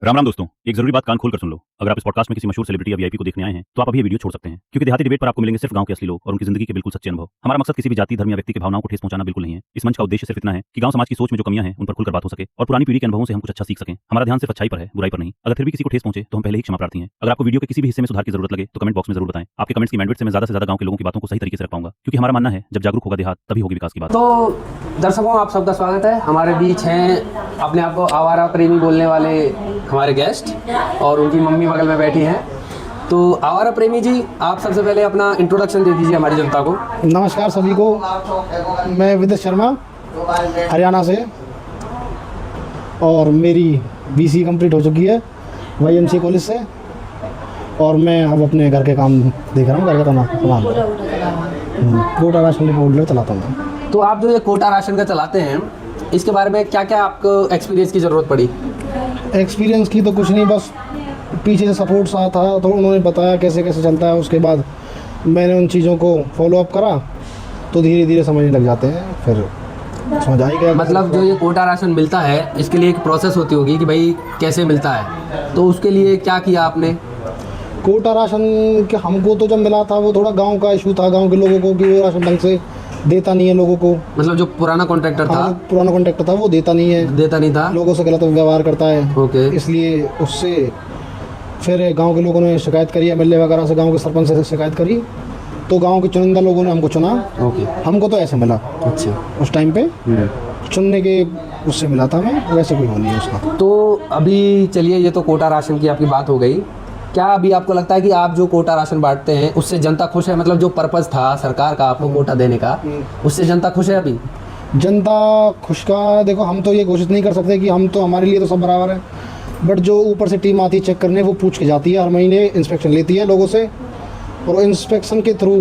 राम राम दोस्तों, एक जरूरी बात कान खोल कर सुन लो। अगर आप इस पॉडकास्ट में किसी मशहूर सेलिब्रिटी या वीआईपी को देखने आए हैं तो आप अभी ये वीडियो छोड़ सकते हैं, क्योंकि देहाती डिबेट पर आपको मिलेंगे सिर्फ गांव के असली लोग और उनकी जिंदगी के बिल्कुल सच्चे अनुभव। हमारा मकसद किसी भी जाति, धर्म या व्यक्ति की भावनाओं को ठेस पहुंचाना बिल्कुल नहीं है। इस मंच का उद्देश्य सिर्फ इतना है कि गांव समाज की सोच में जो कमियां हैं उन पर खुलकर बात हो सके और पुरानी पीढ़ी के अनुभवों से हम कुछ अच्छा सीख सकें। हमारा ध्यान सिर्फ अच्छाई पर है, बुराई पर नहीं। अगर फिर भी किसी को ठेस पहुंचे तो हम पहले ही क्षमा प्रार्थी हैं। अगर आपको वीडियो के किसी भी हिस्से में सुधार की जरूरत लगे तो कमेंट बॉक्स में जरूर बताएं। आपके कमेंट्स की बैंडविड्थ से मैं ज्यादा से ज्यादा गांव के लोगों की बातों को सही तरीके से रख पाऊंगा, क्योंकि हमारा मानना है जब जागरूक होगा देहात तभी होगी विकास की बात। तो दर्शकों, आप सबका स्वागत है। हमारे बीच हैं अपने आप को आवारा प्रेमी बोलने वाले हमारे गेस्ट और उनकी मम्मी बगल में बैठी हैं। तो आवारा प्रेमी जी, आप सबसे पहले अपना इंट्रोडक्शन दे दीजिए हमारी जनता को। नमस्कार सभी को, मैं विद्या शर्मा हरियाणा से और मेरी बीसी कंप्लीट हो चुकी है YMCA कॉलेज से और मैं अब अपने घर के काम देख रहा हूँ। घर का सामान कोटा राशन डिपो होल्डर चलाता हूँ। तो आप जो ये कोटा राशन का चलाते हैं, इसके बारे में क्या क्या आपको एक्सपीरियंस की ज़रूरत पड़ी? एक्सपीरियंस की तो कुछ नहीं, बस पीछे से सपोर्ट सा था तो उन्होंने बताया कैसे कैसे चलता है। उसके बाद मैंने उन चीज़ों को फॉलो अप करा तो धीरे धीरे समझने लग जाते हैं, फिर समझ आई गया। मतलब जो ये कोटा राशन मिलता है, इसके लिए एक प्रोसेस होती होगी कि भाई कैसे मिलता है, तो उसके लिए क्या किया आपने? कोटा राशन के हमको तो जब मिला था वो थोड़ा गांव का इशू था, गांव के लोगों को, कि वो राशन ढंग से देता नहीं है लोगों को। मतलब जो पुराना कॉन्ट्रैक्टर था, हाँ, पुराना कॉन्ट्रैक्टर था, वो देता नहीं था, लोगों से गलत व्यवहार करता है। ओके। इसलिए उससे फिर गांव के लोगों ने शिकायत करी, MLA वगैरह से, गांव के सरपंच से शिकायत करी, तो गांव के चुनिंदा लोगों ने हमको चुना। ओके। हमको तो ऐसे मिला। अच्छा। उस टाइम पे चुनने के उससे मिला था, मैं वैसे कोई हो नहीं है उसका। तो अभी चलिए, ये तो कोटा राशन की आपकी बात हो गई। क्या अभी आपको लगता है कि आप जो कोटा राशन बांटते हैं उससे जनता खुश है? मतलब जो पर्पज़ था सरकार का आपको कोटा देने का, उससे जनता खुश है अभी? जनता खुश का देखो, हम तो ये घोषित नहीं कर सकते कि हम तो, हमारे लिए तो सब बराबर है, बट जो ऊपर से टीम आती है चेक करने, वो पूछ के जाती है, हर महीने इंस्पेक्शन लेती है लोगों से, और इंस्पेक्शन के थ्रू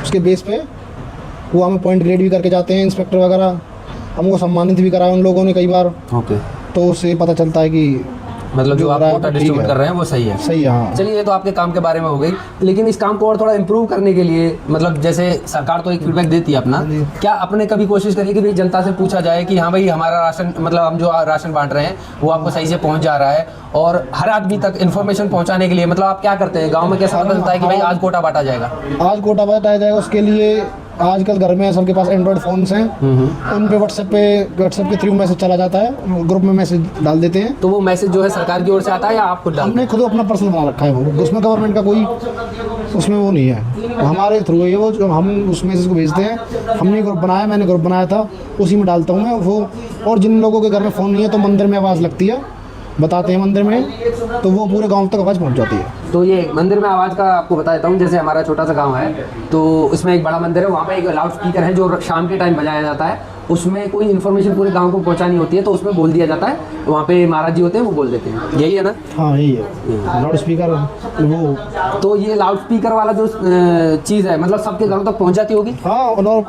उसके बेस पे वो हमें पॉइंट ग्रेड भी करके जाते हैं इंस्पेक्टर वगैरह। हमको सम्मानित भी कराया उन लोगों ने कई बार। ओके। तो उससे पता चलता है कि मतलब जो आप कोटा डिस्ट्रीब्यूट कर रहे हैं वो सही है। सही है, हाँ। चलिए, ये तो आपके काम के बारे में हो गई, लेकिन इस काम को और थोड़ा इम्प्रूव करने के लिए, मतलब जैसे सरकार तो एक फीडबैक देती है अपना, क्या आपने कभी कोशिश करी कि भाई जनता से पूछा जाए कि हाँ भाई, हमारा राशन, मतलब हम जो राशन बांट रहे हैं वो आपको सही से पहुंच जा रहा है, और हर आदमी तक इन्फॉर्मेशन पहुंचाने के लिए मतलब आप क्या करते हैं? गाँव में कैसा पता चलता है कि भाई आज कोटा बांटा जाएगा? आज कोटा बांटा जाएगा, उसके लिए आजकल घर में सबके पास एंड्रॉयड फ़ोन्स हैं, उन पे व्हाट्सएप के थ्रू मैसेज चला जाता है, ग्रुप में मैसेज डाल देते हैं। तो वो मैसेज जो है सरकार की ओर से आता है या आप खुद डालते हैं? हमने खुद अपना पर्सनल बना रखा है वो, उसमें गवर्नमेंट का कोई उसमें वो नहीं है, वो हमारे थ्रू है वो, जो हम उस मैसेज को भेजते हैं। हमने ग्रुप बनाया, मैंने ग्रुप बनाया था, उसी में डालता हूँ मैं वो। और जिन लोगों के घर में फ़ोन नहीं है तो मंदिर में आवाज़ लगती है, बताते हैं मंदिर में, तो वो पूरे गांव तक आवाज़ पहुंच जाती है। तो ये मंदिर में आवाज़ का आपको बता देता हूँ। जैसे हमारा छोटा सा गांव है, तो इसमें एक बड़ा मंदिर है, वहाँ पे एक लाउड स्पीकर है जो शाम के टाइम बजाया जाता है। उसमें कोई इन्फॉर्मेशन पूरे गांव को पहुँचानी होती है तो उसमें बोल दिया जाता है, वहाँ पे महाराज जी होते हैं, वो बोल देते हैं। यही है ना? हाँ, यही है लाउड स्पीकर वो। तो ये लाउड स्पीकर वाला जो चीज़ है, मतलब सबके घरों तक पहुँच जाती होगी? हाँ, और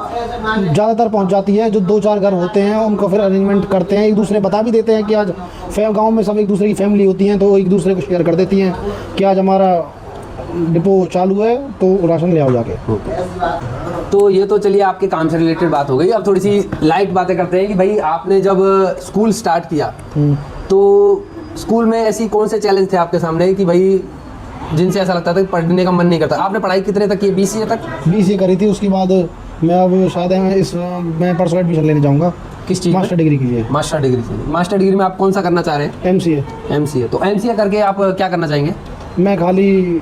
ज़्यादातर पहुंच जाती है। जो 2-4 घर होते हैं उनको फिर अरेंजमेंट करते हैं, एक दूसरे बता भी देते हैं कि आज गांव में सब एक दूसरे की फैमिली होती हैं, तो एक दूसरे को शेयर कर देती हैं कि आज हमारा डिपो चालू है तो राशन ले आओ जाके। तो ये तो चलिए आपके काम से रिलेटेड बात हो गई। अब थोड़ी सी लाइट बातें करते हैं कि भाई आपने जब स्कूल स्टार्ट किया तो स्कूल में ऐसी कौन से चैलेंज थे आपके सामने कि भाई जिनसे ऐसा लगता था कि पढ़ने का मन नहीं करता? आपने पढ़ाई कितने तक की? BCA तक? BCA करी थी, उसके बाद मैं अब शायद मैं परसों एडमिशन लेने जाऊँगा। किस चीज़? मास्टर डिग्री के लिए। मास्टर डिग्री से? मास्टर डिग्री में आप कौन सा करना चाह रहे हैं? MCA। तो MCA करके आप क्या करना चाहेंगे? मैं खाली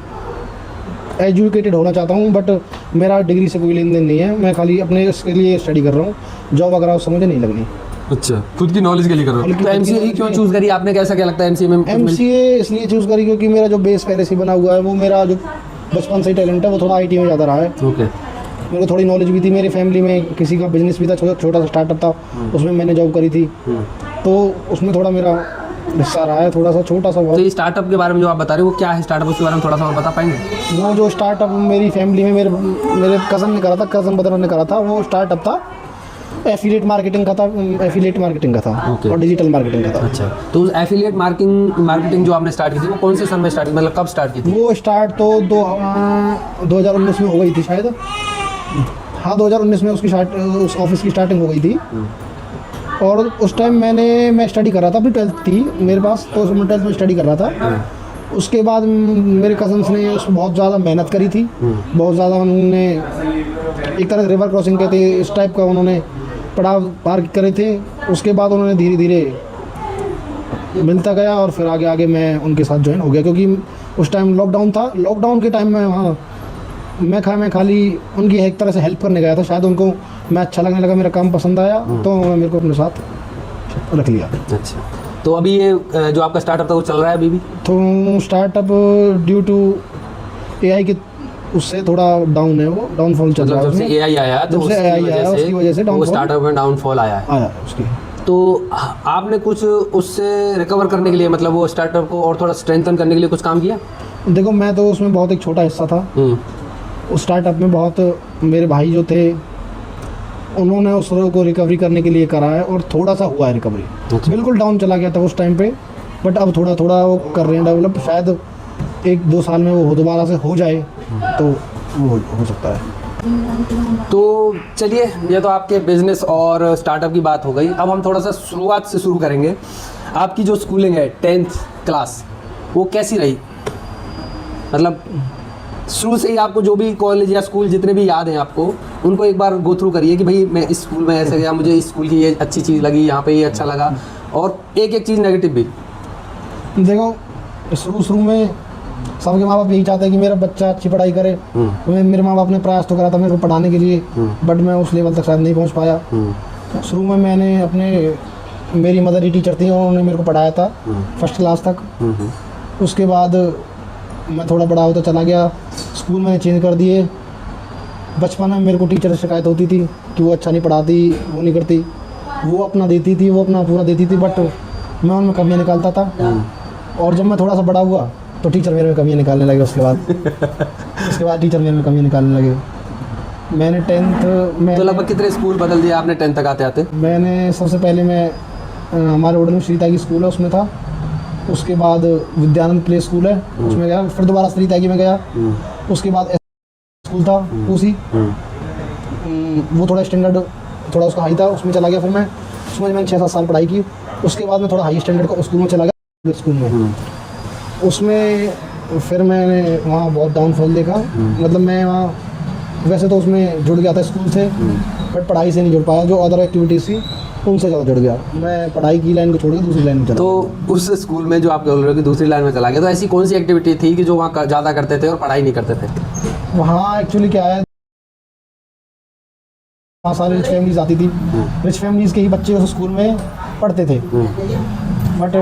एजुकेटेड होना चाहता हूँ, बट मेरा डिग्री से कोई लेन देन नहीं है। मैं खाली अपने इसके लिए स्टडी कर रहा हूँ, जॉब वगैरह उससे मुझे नहीं लगनी। अच्छा, खुद की नॉलेज के लिए कर रहे हो? तो MCA ही क्यों चूज़ करी आपने? कैसा क्या लगता है MCA में? MCA इसलिए चूज़ करी क्योंकि मेरा जो बेस पहले से बना हुआ है, वो मेरा जो बचपन से ही टैलेंट है वो थोड़ा IT में ज़्यादा रहा है। ओके। मेरे को थोड़ी नॉलेज भी थी, मेरी फैमिली में किसी का बिजनेस भी था, छोटा सा स्टार्टअप था, उसमें मैंने जॉब करी थी, तो उसमें थोड़ा मेरा हिस्सा रहा है, थोड़ा सा छोटा सा। तो ये स्टार्टअप के बारे में जो आप बता रहे हो वो क्या है स्टार्टअप, उसके बारे में थोड़ा सा और बता पाएंगे? वो जो स्टार्टअप मेरी फैमिली में मेरे कज़न ने करा था, कज़न ब्रदर ने करा था, वो स्टार्टअप था एफिलिएट मार्केटिंग का था Okay. और डिजिटल मार्केटिंग का था। अच्छा, तो एफिलिएट मार्केटिंग जो आपने स्टार्ट की थी वो कौन से सन में स्टार्ट की, मतलब कब स्टार्ट की थी? वो स्टार्ट तो 2019 में हो गई थी शायद। हाँ, 2019 में उसकी उस ऑफिस की स्टार्टिंग हो गई थी। और उस टाइम मैं स्टडी कर रहा था, अपनी 12th थी मेरे पास, तो मैं 12th में स्टडी कर रहा था। उसके बाद मेरे कज़न्स ने उसमें बहुत ज़्यादा मेहनत करी थी, बहुत ज़्यादा उन्होंने एक तरह से रिवर क्रॉसिंग कहते हैं इस टाइप का उन्होंने पड़ाव पार करे थे। उसके बाद उन्होंने धीरे धीरे मिलता गया और फिर आगे आगे मैं उनके साथ ज्वाइन हो गया, क्योंकि उस टाइम लॉकडाउन था। लॉकडाउन के टाइम में वहाँ मैं खाली उनकी एक तरह से हेल्प करने गया था, शायद उनको मैं अच्छा लगने लगा, मेरा काम पसंद आया तो उन्होंने मेरे को अपने साथ रख लिया। अच्छा, तो अभी ये जो आपका स्टार्टअप था वो चल रहा है अभी भी? तो स्टार्टअप ड्यू टू एआई के उससे थोड़ा डाउन है, वो डाउनफॉल चल रहा है। जब से एआई आया तो उसकी वजह से वो स्टार्टअप में डाउनफॉल आया है उसकी। तो आपने कुछ उससे रिकवर करने के लिए, मतलब वो स्टार्टअप को और थोड़ा स्ट्रेंथन करने के लिए कुछ काम किया? देखो मैं तो उसमें बहुत एक छोटा हिस्सा था उस स्टार्टअप में। बहुत मेरे भाई जो थे उन्होंने उस को रिकवरी करने के लिए करा है और थोड़ा सा हुआ है रिकवरी। बिल्कुल डाउन चला गया था उस टाइम पे, बट अब थोड़ा थोड़ा वो कर रहे हैं डेवलप। शायद 1-2 साल में वो दोबारा से हो जाए तो वो हो सकता है। तो चलिए, ये तो आपके बिजनेस और स्टार्टअप की बात हो गई। अब हम थोड़ा सा शुरुआत से शुरू करेंगे। आपकी जो स्कूलिंग है 10th क्लास, वो कैसी रही? मतलब शुरू से ही आपको जो भी कॉलेज या स्कूल जितने भी याद हैं आपको, उनको एक बार गो थ्रू करिए कि भाई मैं इस स्कूल में ऐसे गया, मुझे इस स्कूल की ये अच्छी चीज़ लगी, यहाँ पे ये अच्छा लगा, और एक चीज़ नेगेटिव भी। देखो शुरू में सबके माँ बाप यही चाहते हैं कि मेरा बच्चा अच्छी पढ़ाई करे। मेरे माँ बाप ने प्रयास तो करा था मेरे को पढ़ाने के लिए, बट मैं उस लेवल तक शायद नहीं पहुँच पाया। शुरू में मेरी मदर ही टीचर थी, उन्होंने मेरे को पढ़ाया था 1st क्लास तक। उसके बाद मैं थोड़ा बड़ा होता चला गया, स्कूल मैंने चेंज कर दिए। बचपन में मेरे को टीचर से शिकायत होती थी कि वो अच्छा नहीं पढ़ाती, वो नहीं करती, वो अपना देती थी, वो अपना पूरा देती थी, बट मैं उनमें कमियाँ निकालता था। और जब मैं थोड़ा सा बड़ा हुआ तो टीचर मेरे में कमियाँ निकालने लगे। उसके बाद टीचर मेरे में कमियाँ निकालने लगे। मैंने 10th में तो लगभग कितने स्कूल बदल दिए आपने 10th तक आते आते? मैंने सबसे पहले हमारे ओडल में श्रीता की स्कूल है उसमें था। उसके बाद विद्यानंद प्ले स्कूल है उसमें गया, फिर दोबारा श्री त्यागी में गया। उसके बाद स्कूल था उसी, वो थोड़ा स्टैंडर्ड थोड़ा उसका हाई था, उसमें चला गया। फिर मैं उसमें मैंने 6-7 साल पढ़ाई की। उसके बाद मैं थोड़ा हाई स्टैंडर्ड का स्कूल में चला गया, स्कूल में। उसमें फिर मैंने वहाँ बहुत डाउनफॉल देखा। मतलब मैं वहाँ वैसे तो उसमें जुड़ गया था स्कूल से, बट पढ़ाई से नहीं जुड़ पाया। जो अदर एक्टिविटीज़ थी उनसे ज़्यादा जुड़ गया। मैं पढ़ाई की लाइन को छोड़ के दूसरी लाइन में चला। तो उस स्कूल में जो आप बोल रहे हो कि दूसरी लाइन में चला गया, तो ऐसी कौन सी एक्टिविटी थी कि जो वहाँ ज़्यादा करते थे और पढ़ाई नहीं करते थे? वहाँ एक्चुअली क्या है, वहाँ सारी रिच फैमिलीज आती थी, रिच फैमिलीज के ही बच्चे उस स्कूल में पढ़ते थे। बट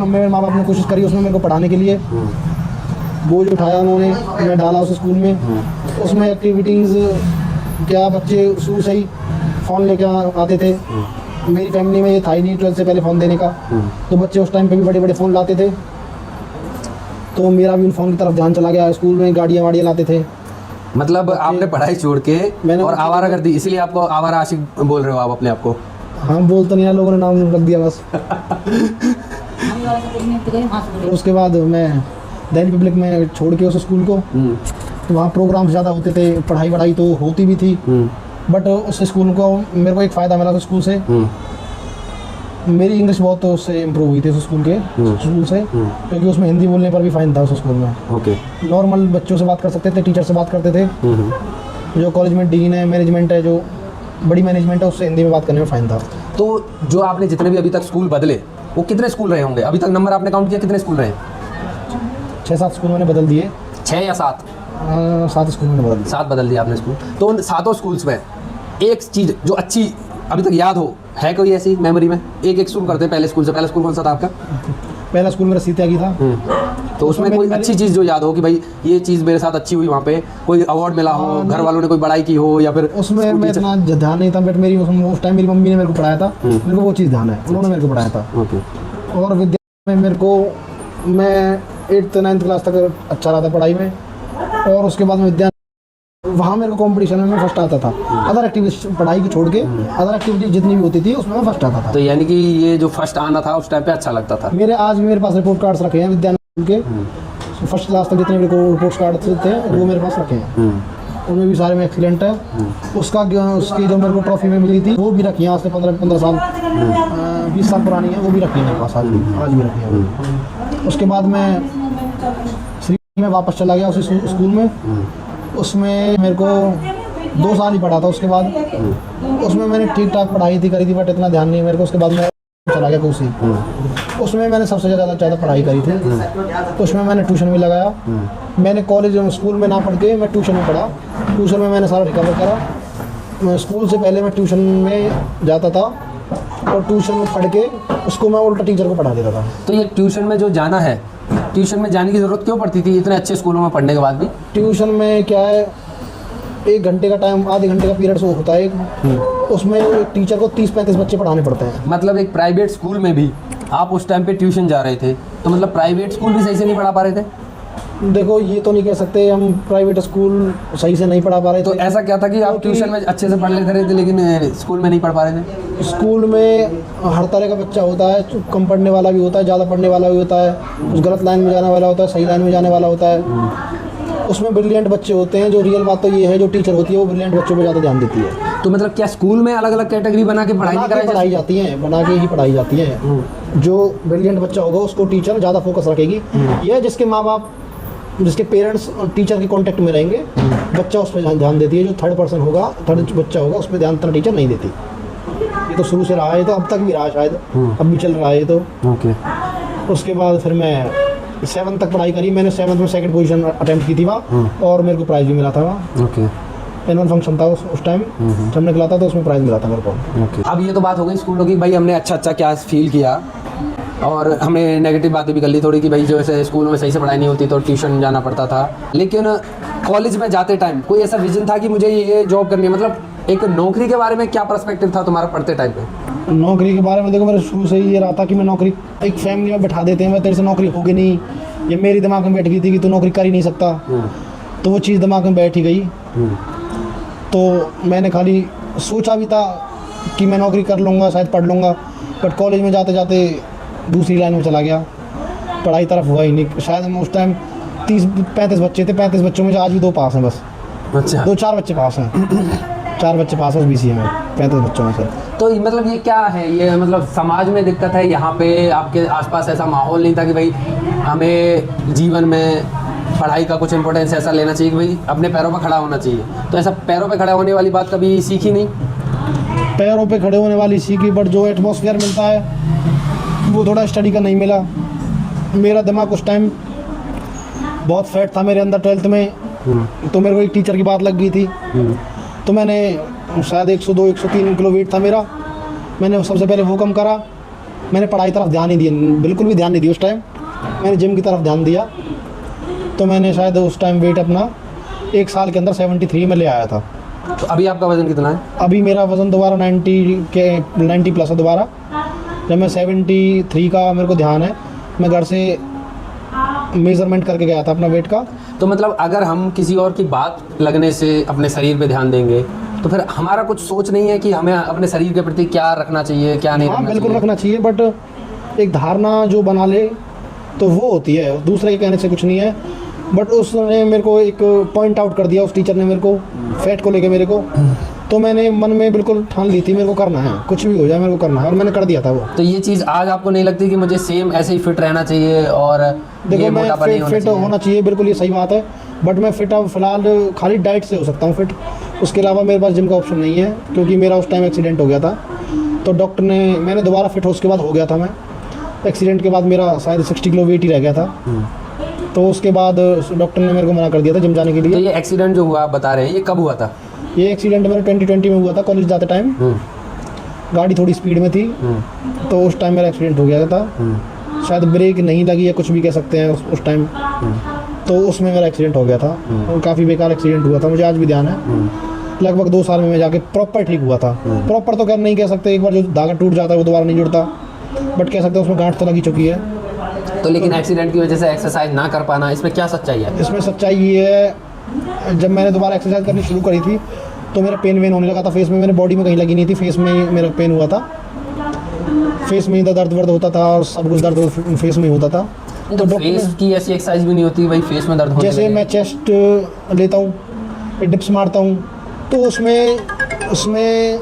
मेरे माँ बाप ने कोशिश करी उसमें मेरे को पढ़ाने के लिए, बोझ उठाया उन्होंने, मैं डाला उस स्कूल में। उसमें एक्टिविटीज़ क्या, बच्चे शुरू से ही फ़ोन लेके आते थे। मेरी फैमिली में ये था ही नहीं 12th से पहले फ़ोन देने का, तो बच्चे उस टाइम पे भी बड़े बड़े फ़ोन लाते थे। तो मेरा भी उन फ़ोन की तरफ ध्यान चला गया। स्कूल में गाड़ियाँ वाड़ियाँ लाते थे। मतलब आपने पढ़ाई छोड़ के और आवारा कर दी, इसलिए आपको आवारा आशिक बोल रहे हो आप अपने आप को? हाँ, बोल तो नहीं, लोगों ने नाम रख दिया बस। उसके बाद मैं दिल्ली पब्लिक में छोड़ के उस स्कूल को, तो वहाँ प्रोग्राम्स ज़्यादा होते थे, पढ़ाई वढ़ाई तो होती भी थी, बट उस स्कूल को मेरे को एक फ़ायदा मिला था स्कूल से। मेरी इंग्लिश बहुत उससे इम्प्रूव हुई थी उस स्कूल से, क्योंकि उसमें हिंदी बोलने पर भी फ़ाइन था उस स्कूल में। नॉर्मल बच्चों से बात कर सकते थे, टीचर से बात करते थे। जो कॉलेज में डीन है, मैनेजमेंट है, जो बड़ी मैनेजमेंट है, उससे हिंदी में बात करने में फ़ाइन था। तो जो आपने जितने भी अभी तक स्कूल बदले, वो कितने स्कूल रहे होंगे अभी तक? नंबर आपने काउंट किया, कितने स्कूल रहे? 6-7 स्कूल मैंने बदल दिए। 6 या 7? 7 स्कूल मैंने बदल दिए। 7 बदल दिया आपने स्कूल। तो उन 7 स्कूल्स में एक चीज़ जो अच्छी अभी तक याद हो, है कोई ऐसी मेमोरी में? एक शुरू करते हैं पहले स्कूल से। पहला स्कूल कौन सा था आपका? पहला स्कूल मेरा सीता की था। तो उसमें कोई अच्छी चीज़ जो याद हो कि भाई ये चीज़ मेरे साथ अच्छी हुई, वहाँ पे कोई अवार्ड मिला हो, घर वालों ने कोई बड़ाई की हो, या फिर उसमें मैं इतना ध्यान नहीं था, बट मेरी उस टाइम मेरी मम्मी ने मेरे को पढ़ाया था। मेरे को वो चीज़ ध्यान है, उन्होंने मेरे को पढ़ाया था। और विद्या में मेरे को, मैं 8th 9th क्लास तक अच्छा रहा था पढ़ाई में, और उसके बाद विद्या वहाँ मेरे को कंपटीशन में मैं फर्स्ट आता था। अदर एक्टिविटीज पढ़ाई को छोड़ के अदर एक्टिविटीज जितनी भी होती थी उसमें मैं फर्स्ट आता था। तो यानी कि ये जो फर्स्ट आना था उस टाइम पे अच्छा लगता था। आज भी मेरे पास रिपोर्ट कार्ड्स रखे हैं विद्यानंद के, फर्स्ट क्लास तक जितने भी रिपोर्ट कार्ड थे वो मेरे पास रखे हैं। उनमें भी सारे में एक्सीलेंट है। उसकी जो मेरे को ट्रॉफी में मिली थी वो भी रखी है, आज से 15 साल 20 साल पुरानी है, वो भी रखी है मेरे पास, आज भी रखी है वो। उसके बाद मैं श्री में वापस चला गया उसी स्कूल में। उसमें मेरे को 2 साल ही पढ़ा था। उसके बाद उसमें मैंने ठीक ठाक पढ़ाई करी थी, बट इतना ध्यान नहीं मेरे को। उसके बाद मैं चला गया कोसी, उसमें मैंने सबसे ज़्यादा पढ़ाई करी थी। उसमें मैंने ट्यूशन भी लगाया। मैंने कॉलेज स्कूल में ना पढ़ के मैं ट्यूशन में पढ़ा। ट्यूशन में मैंने सारा रिकवर करा। मैं स्कूल से पहले मैं ट्यूशन में जाता था और ट्यूशन में पढ़ के उसको मैं उल्टा टीचर को पढ़ा देता था। तो ये ट्यूशन में जो जाना है, ट्यूशन में जाने की ज़रूरत क्यों पड़ती थी इतने अच्छे स्कूलों में पढ़ने के बाद भी? ट्यूशन में क्या है, 1 घंटे का टाइम, आधे घंटे का पीरियड होता है एक, उसमें एक टीचर को 30-35 बच्चे पढ़ाने पड़ते हैं। मतलब एक प्राइवेट स्कूल में भी आप उस टाइम पे ट्यूशन जा रहे थे, तो मतलब प्राइवेट स्कूल भी सही से नहीं पढ़ा पा रहे थे? देखो ये तो नहीं कह सकते हम प्राइवेट स्कूल सही से नहीं पढ़ा पा रहे थे। तो ऐसा क्या था कि आप ट्यूशन में अच्छे से पढ़ लेते रहे थे लेकिन स्कूल में नहीं पढ़ पा रहे थे? स्कूल में हर तरह का बच्चा होता है, कम पढ़ने वाला भी होता है, ज़्यादा पढ़ने वाला भी होता है, कुछ गलत लाइन में जाने वाला होता है, सही लाइन में जाने वाला होता है। उसमें ब्रिलियंट बच्चे होते हैं। जो रियल बात तो ये है, जो टीचर होती है वो ब्रिलियंट बच्चों पे ज़्यादा ध्यान देती है। तो मतलब क्या स्कूल में अलग अलग कैटेगरी बना के पढ़ाई नहीं कराई पढ़ाई जाती है, बना के ही पढ़ाई जाती है। जो ब्रिलियंट बच्चा होगा उसको टीचर ज़्यादा फोकस रखेगी। यह जिसके माँ बाप, जिसके पेरेंट्स और टीचर के कांटेक्ट में रहेंगे, बच्चा उस पर ध्यान देती है। जो थर्ड पर्सन होगा, थर्ड बच्चा होगा, उस पर ध्यान इतना टीचर नहीं देती। ये तो शुरू से रहा है, तो अब तक भी रहा शायद, अब भी चल रहा है तो। ओके। उसके बाद फिर मैं 7th तक पढ़ाई करी। मैंने 7th में 2nd पोजीशन अटेम्प्ट की थी वहाँ, और मेरे को प्राइज़ भी मिला था वहाँ। ओके। एनुअल फंक्शन था उस टाइम जब निकला था, तो उसमें प्राइज़ मिला था मेरे को। ओके। अब ये तो बात हो गई स्कूलों की, भाई हमने अच्छा क्या फील किया, और हमने नेगेटिव बातें भी कर ली थोड़ी कि भाई जो ऐसे स्कूल में सही से पढ़ाई नहीं होती तो ट्यूशन जाना पड़ता था। लेकिन कॉलेज में जाते टाइम कोई ऐसा विजन था कि मुझे ये जॉब करनी है? मतलब एक नौकरी के बारे में क्या पर्सपेक्टिव था तुम्हारा पढ़ते टाइम पे? नौकरी के बारे में देखो, मेरे शुरू से ही ये रहा था कि मैं नौकरी, एक फैमिली में बैठा देते हैं, मैं तेरे से नौकरी होगी नहीं, ये मेरी दिमाग में बैठ गई थी कि तू नौकरी कर ही नहीं सकता। तो वो चीज़ दिमाग में बैठ ही गई। तो मैंने खाली सोचा भी था कि मैं नौकरी कर लूँगा, शायद पढ़ लूँगा, बट कॉलेज में जाते जाते दूसरी लाइन में चला गया, पढ़ाई तरफ हुआ ही नहीं। शायद मैं उस टाइम 30-35 बच्चे थे, 35 बच्चों में से आज भी 2 पास हैं बस। अच्छा। 2-4 बच्चे पास हैं 4 बच्चे पास हैं BCA में, 35 बच्चों में से। तो मतलब ये क्या है, ये मतलब समाज में दिक्कत है, यहाँ पे आपके आसपास ऐसा माहौल नहीं था कि भाई हमें जीवन में पढ़ाई का कुछ इंपॉर्टेंस ऐसा लेना चाहिए कि भाई अपने पैरों पर खड़ा होना चाहिए? तो ऐसा पैरों पे खड़ा होने वाली बात कभी सीखी नहीं? पैरों पे खड़े होने वाली सीखी, बट जो एटमॉस्फेयर मिलता है वो थोड़ा स्टडी का नहीं मिला। मेरा दिमाग उस टाइम बहुत फैट था मेरे अंदर 12th में, तो मेरे को एक टीचर की बात लग गई थी। तो मैंने शायद 102-103 किलो वेट था मेरा। मैंने सबसे पहले वो कम करा। मैंने पढ़ाई तरफ ध्यान नहीं दिया, बिल्कुल भी ध्यान नहीं दिया उस टाइम। मैंने जिम की तरफ ध्यान दिया, तो मैंने शायद उस टाइम वेट अपना 1 साल के अंदर 73 में ले आया था। तो अभी आपका वजन कितना है? अभी मेरा वज़न दोबारा 90 प्लस है दोबारा। जब मैं 73 का मेरे को ध्यान है, मैं घर से मेज़रमेंट करके गया था अपना वेट का। तो मतलब अगर हम किसी और की बात लगने से अपने शरीर पे ध्यान देंगे तो फिर हमारा कुछ सोच नहीं है कि हमें अपने शरीर के प्रति क्या रखना चाहिए, क्या नहीं रखना बिल्कुल चाहिए? रखना चाहिए, बट एक धारणा जो बना ले तो वो होती है, दूसरे के कहने से कुछ नहीं है। बट उसने मेरे को एक पॉइंट आउट कर दिया, उस टीचर ने मेरे को फैट को लेके मेरे को। तो मैंने मन में बिल्कुल ठान ली थी मेरे को करना है, कुछ भी हो जाए मेरे को करना है, और मैंने कर दिया था वो। तो ये चीज़ आज आपको नहीं लगती कि मुझे सेम ऐसे ही फिट रहना चाहिए और देखो ये मैं मोटापा नहीं फिट होना चाहिए, बिल्कुल ये सही बात है। बट मैं फिट अब फिलहाल खाली डाइट से हो सकता हूँ फिट, उसके अलावा मेरे पास जिम का ऑप्शन नहीं है, क्योंकि मेरा उस टाइम एक्सीडेंट हो गया था। तो डॉक्टर ने, मैंने दोबारा फिट हो उसके बाद हो गया था मैं। एक्सीडेंट के बाद मेरा शायद 60 किलो वेट ही रह गया था। तो उसके बाद डॉक्टर ने मेरे को मना कर दिया था जिम जाने के लिए। तो ये एक्सीडेंट जो हुआ आप बता रहे हैं, ये कब हुआ था? ये एक्सीडेंट मेरा 2020 में हुआ था, कॉलेज जाते टाइम। गाड़ी थोड़ी स्पीड में थी, तो उस टाइम मेरा एक्सीडेंट हो गया था। शायद ब्रेक नहीं लगी या कुछ भी कह सकते हैं उस टाइम, तो उसमें मेरा एक्सीडेंट हो गया था। और काफ़ी बेकार एक्सीडेंट हुआ था, मुझे आज भी ध्यान है। लगभग 2 साल में मैं जाके प्रॉपर ठीक हुआ था। प्रॉपर तो कर नहीं कह सकते, एक बार जो धागा टूट जाता है वो दोबारा नहीं जुड़ता, बट कह सकते हैं उसमें गांठ तो लगी चुकी है। तो लेकिन एक्सीडेंट की वजह से एक्सरसाइज ना कर पाना, इसमें क्या सच्चाई है? इसमें सच्चाई ये है, जब मैंने दोबारा एक्सरसाइज करनी शुरू करी थी तो मेरा पेन वेन होने लगा था फेस में। मेरे बॉडी में कहीं लगी नहीं थी, फेस में ही मेरा पेन हुआ था। फेस में ही दर्द वर्द होता था और सब कुछ दर्द फेस में ही होता था। तो फेस की ऐसी एक्सरसाइज भी नहीं होती भाई फेस में दर्द होने जैसे लगे? मैं चेस्ट लेता हूँ डिप्स मारता हूँ तो उसमें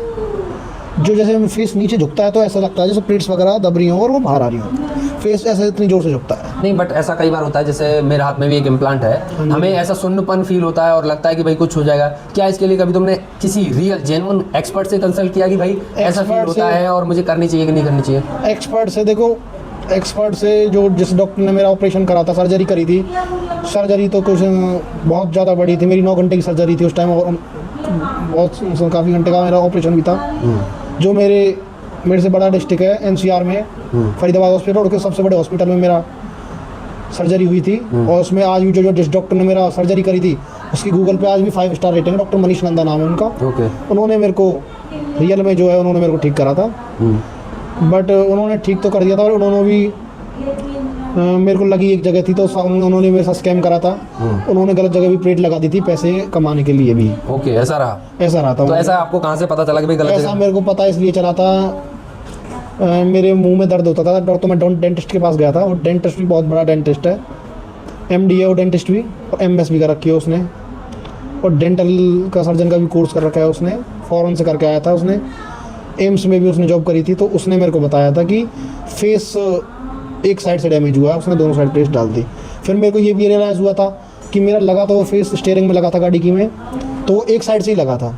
जो जैसे फेस नीचे झुकता है तो ऐसा लगता है जैसे प्लेट्स वगैरह दब रही हों और वो बाहर आ रही हों, फेस ऐसे इतनी जोर से झुकता है। नहीं बट ऐसा कई बार होता है, जैसे मेरे हाथ में भी एक इम्प्लांट है, हमें ऐसा सुन्नपन फील होता है और लगता है कि भाई कुछ हो जाएगा। क्या इसके लिए कभी तुमने किसी रियल जेन्युइन एक्सपर्ट से कंसल्ट किया कि भाई ऐसा फील होता है और मुझे करनी चाहिए कि नहीं करनी चाहिए? एक्सपर्ट से जो जिस डॉक्टर ने मेरा ऑपरेशन करा था, सर्जरी करी थी, सर्जरी तो कुछ बहुत ज़्यादा बड़ी थी, मेरी 9 घंटे की सर्जरी थी उस टाइम, और बहुत काफ़ी घंटे का मेरा ऑपरेशन भी था। जो मेरे से बड़ा डिस्ट्रिक्ट है NCR में, फरीदाबाद हॉस्पिटल, और उसके सबसे बड़े हॉस्पिटल में मेरा सर्जरी हुई थी। और उसमें आज भी जो जिस डॉक्टर ने मेरा सर्जरी करी थी उसकी गूगल पे आज भी 5 स्टार रेटिंग है, डॉक्टर मनीष नंदा नाम है उनका। उन्होंने मेरे को रियल में जो है उन्होंने मेरे को ठीक करा था, बट उन्होंने ठीक तो कर दिया था, और उन्होंने भी मेरे को लगी एक जगह थी तो उन्होंने मेरे साथ स्कैम करा था। उन्होंने गलत जगह भी प्लेट लगा दी थी पैसे कमाने के लिए भी। ओके, ऐसा रहा था। तो ऐसा आपको कहाँ से पता चला कि भाई गलत ऐसा मेरे को पता इसलिए चला था, मेरे मुंह में दर्द होता था तो मैं डेंटिस्ट के पास गया था, और डेंटिस्ट भी बहुत बड़ा डेंटिस्ट है, MD है वो डेंटिस्ट भी, और MS भी कर रखी है उसने, और डेंटल का सर्जन का भी कोर्स कर रखा है उसने, फॉरेन से करके आया था उसने, एम्स में भी उसने जॉब करी थी। तो उसने मेरे को बताया था कि फेस एक साइड से डैमेज हुआ है, उसने दोनों साइड पेस्ट डाल दी। फिर मेरे को ये भी रियलाइज़ हुआ था कि मेरा लगा तो वो फेस स्टीयरिंग में लगा था गाड़ी की में, तो एक साइड से ही लगा था,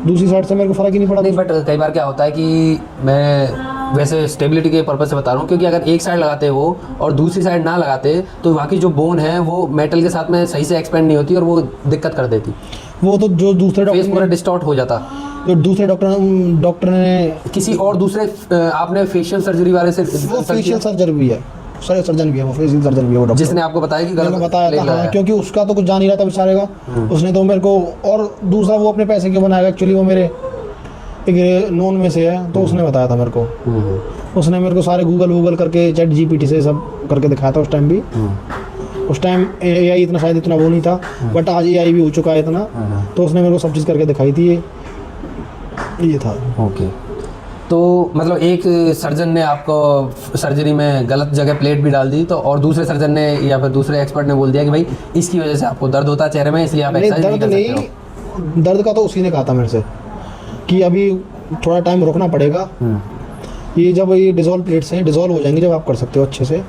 दूसरी साइड से मेरे को फ़र्क ही नहीं पड़ा। नहीं बट कई बार क्या होता है कि मैं वैसे स्टेबिलिटी के पर्पज़ से बता रहा हूँ, क्योंकि अगर एक साइड लगाते वो और दूसरी साइड ना लगाते तो वहाँ की जो बोन है वो मेटल के साथ में सही से एक्सपेंड नहीं होती और वो दिक्कत कर देती। वो तो जो दूसरे फेस पूरा डिस्टॉर्ट हो जाता। जो दूसरे डॉक्टर ने किसी और दूसरे आपने फेशियल सर्जरी वाले से वो फेशियल सर्जन भी है, सर्जन भी है, वो फेशियल सर्जन भी है वो डॉक्टर, जिसने आपको बताया कि गलत बताया था। हाँ, क्योंकि उसका तो कुछ जान ही रहा था बेचारे का, उसने तो मेरे को, और दूसरा वो अपने पैसे क्यों बनाएगा, एक्चुअली वो मेरे एक नॉन में से है, तो उसने बताया था मेरे को। उसने मेरे को सारे गूगल करके ChatGPT से सब करके दिखाया था उस टाइम भी। उस टाइम AI इतना वो नहीं था, बट आज AI भी हो चुका है इतना, तो उसने मेरे को सब चीज़ करके दिखाई थी। ये था। ओके, तो मतलब एक सर्जन ने आपको सर्जरी में गलत जगह प्लेट भी डाल दी, तो और दूसरे सर्जन ने या फिर दूसरे एक्सपर्ट ने बोल दिया कि भाई इसकी वजह से आपको दर्द होता है चेहरे में, इसलिए आप एक्सरसाइज नहीं कर सकते हो। दर्द का तो उसी ने कहा था मेरे से कि अभी थोड़ा टाइम रुकना पड़ेगा, ये जब ये डिज़ोल्व प्लेट्स हैं डिज़ोल्व हो जाएंगी जब आप कर सकते हो अच्छे से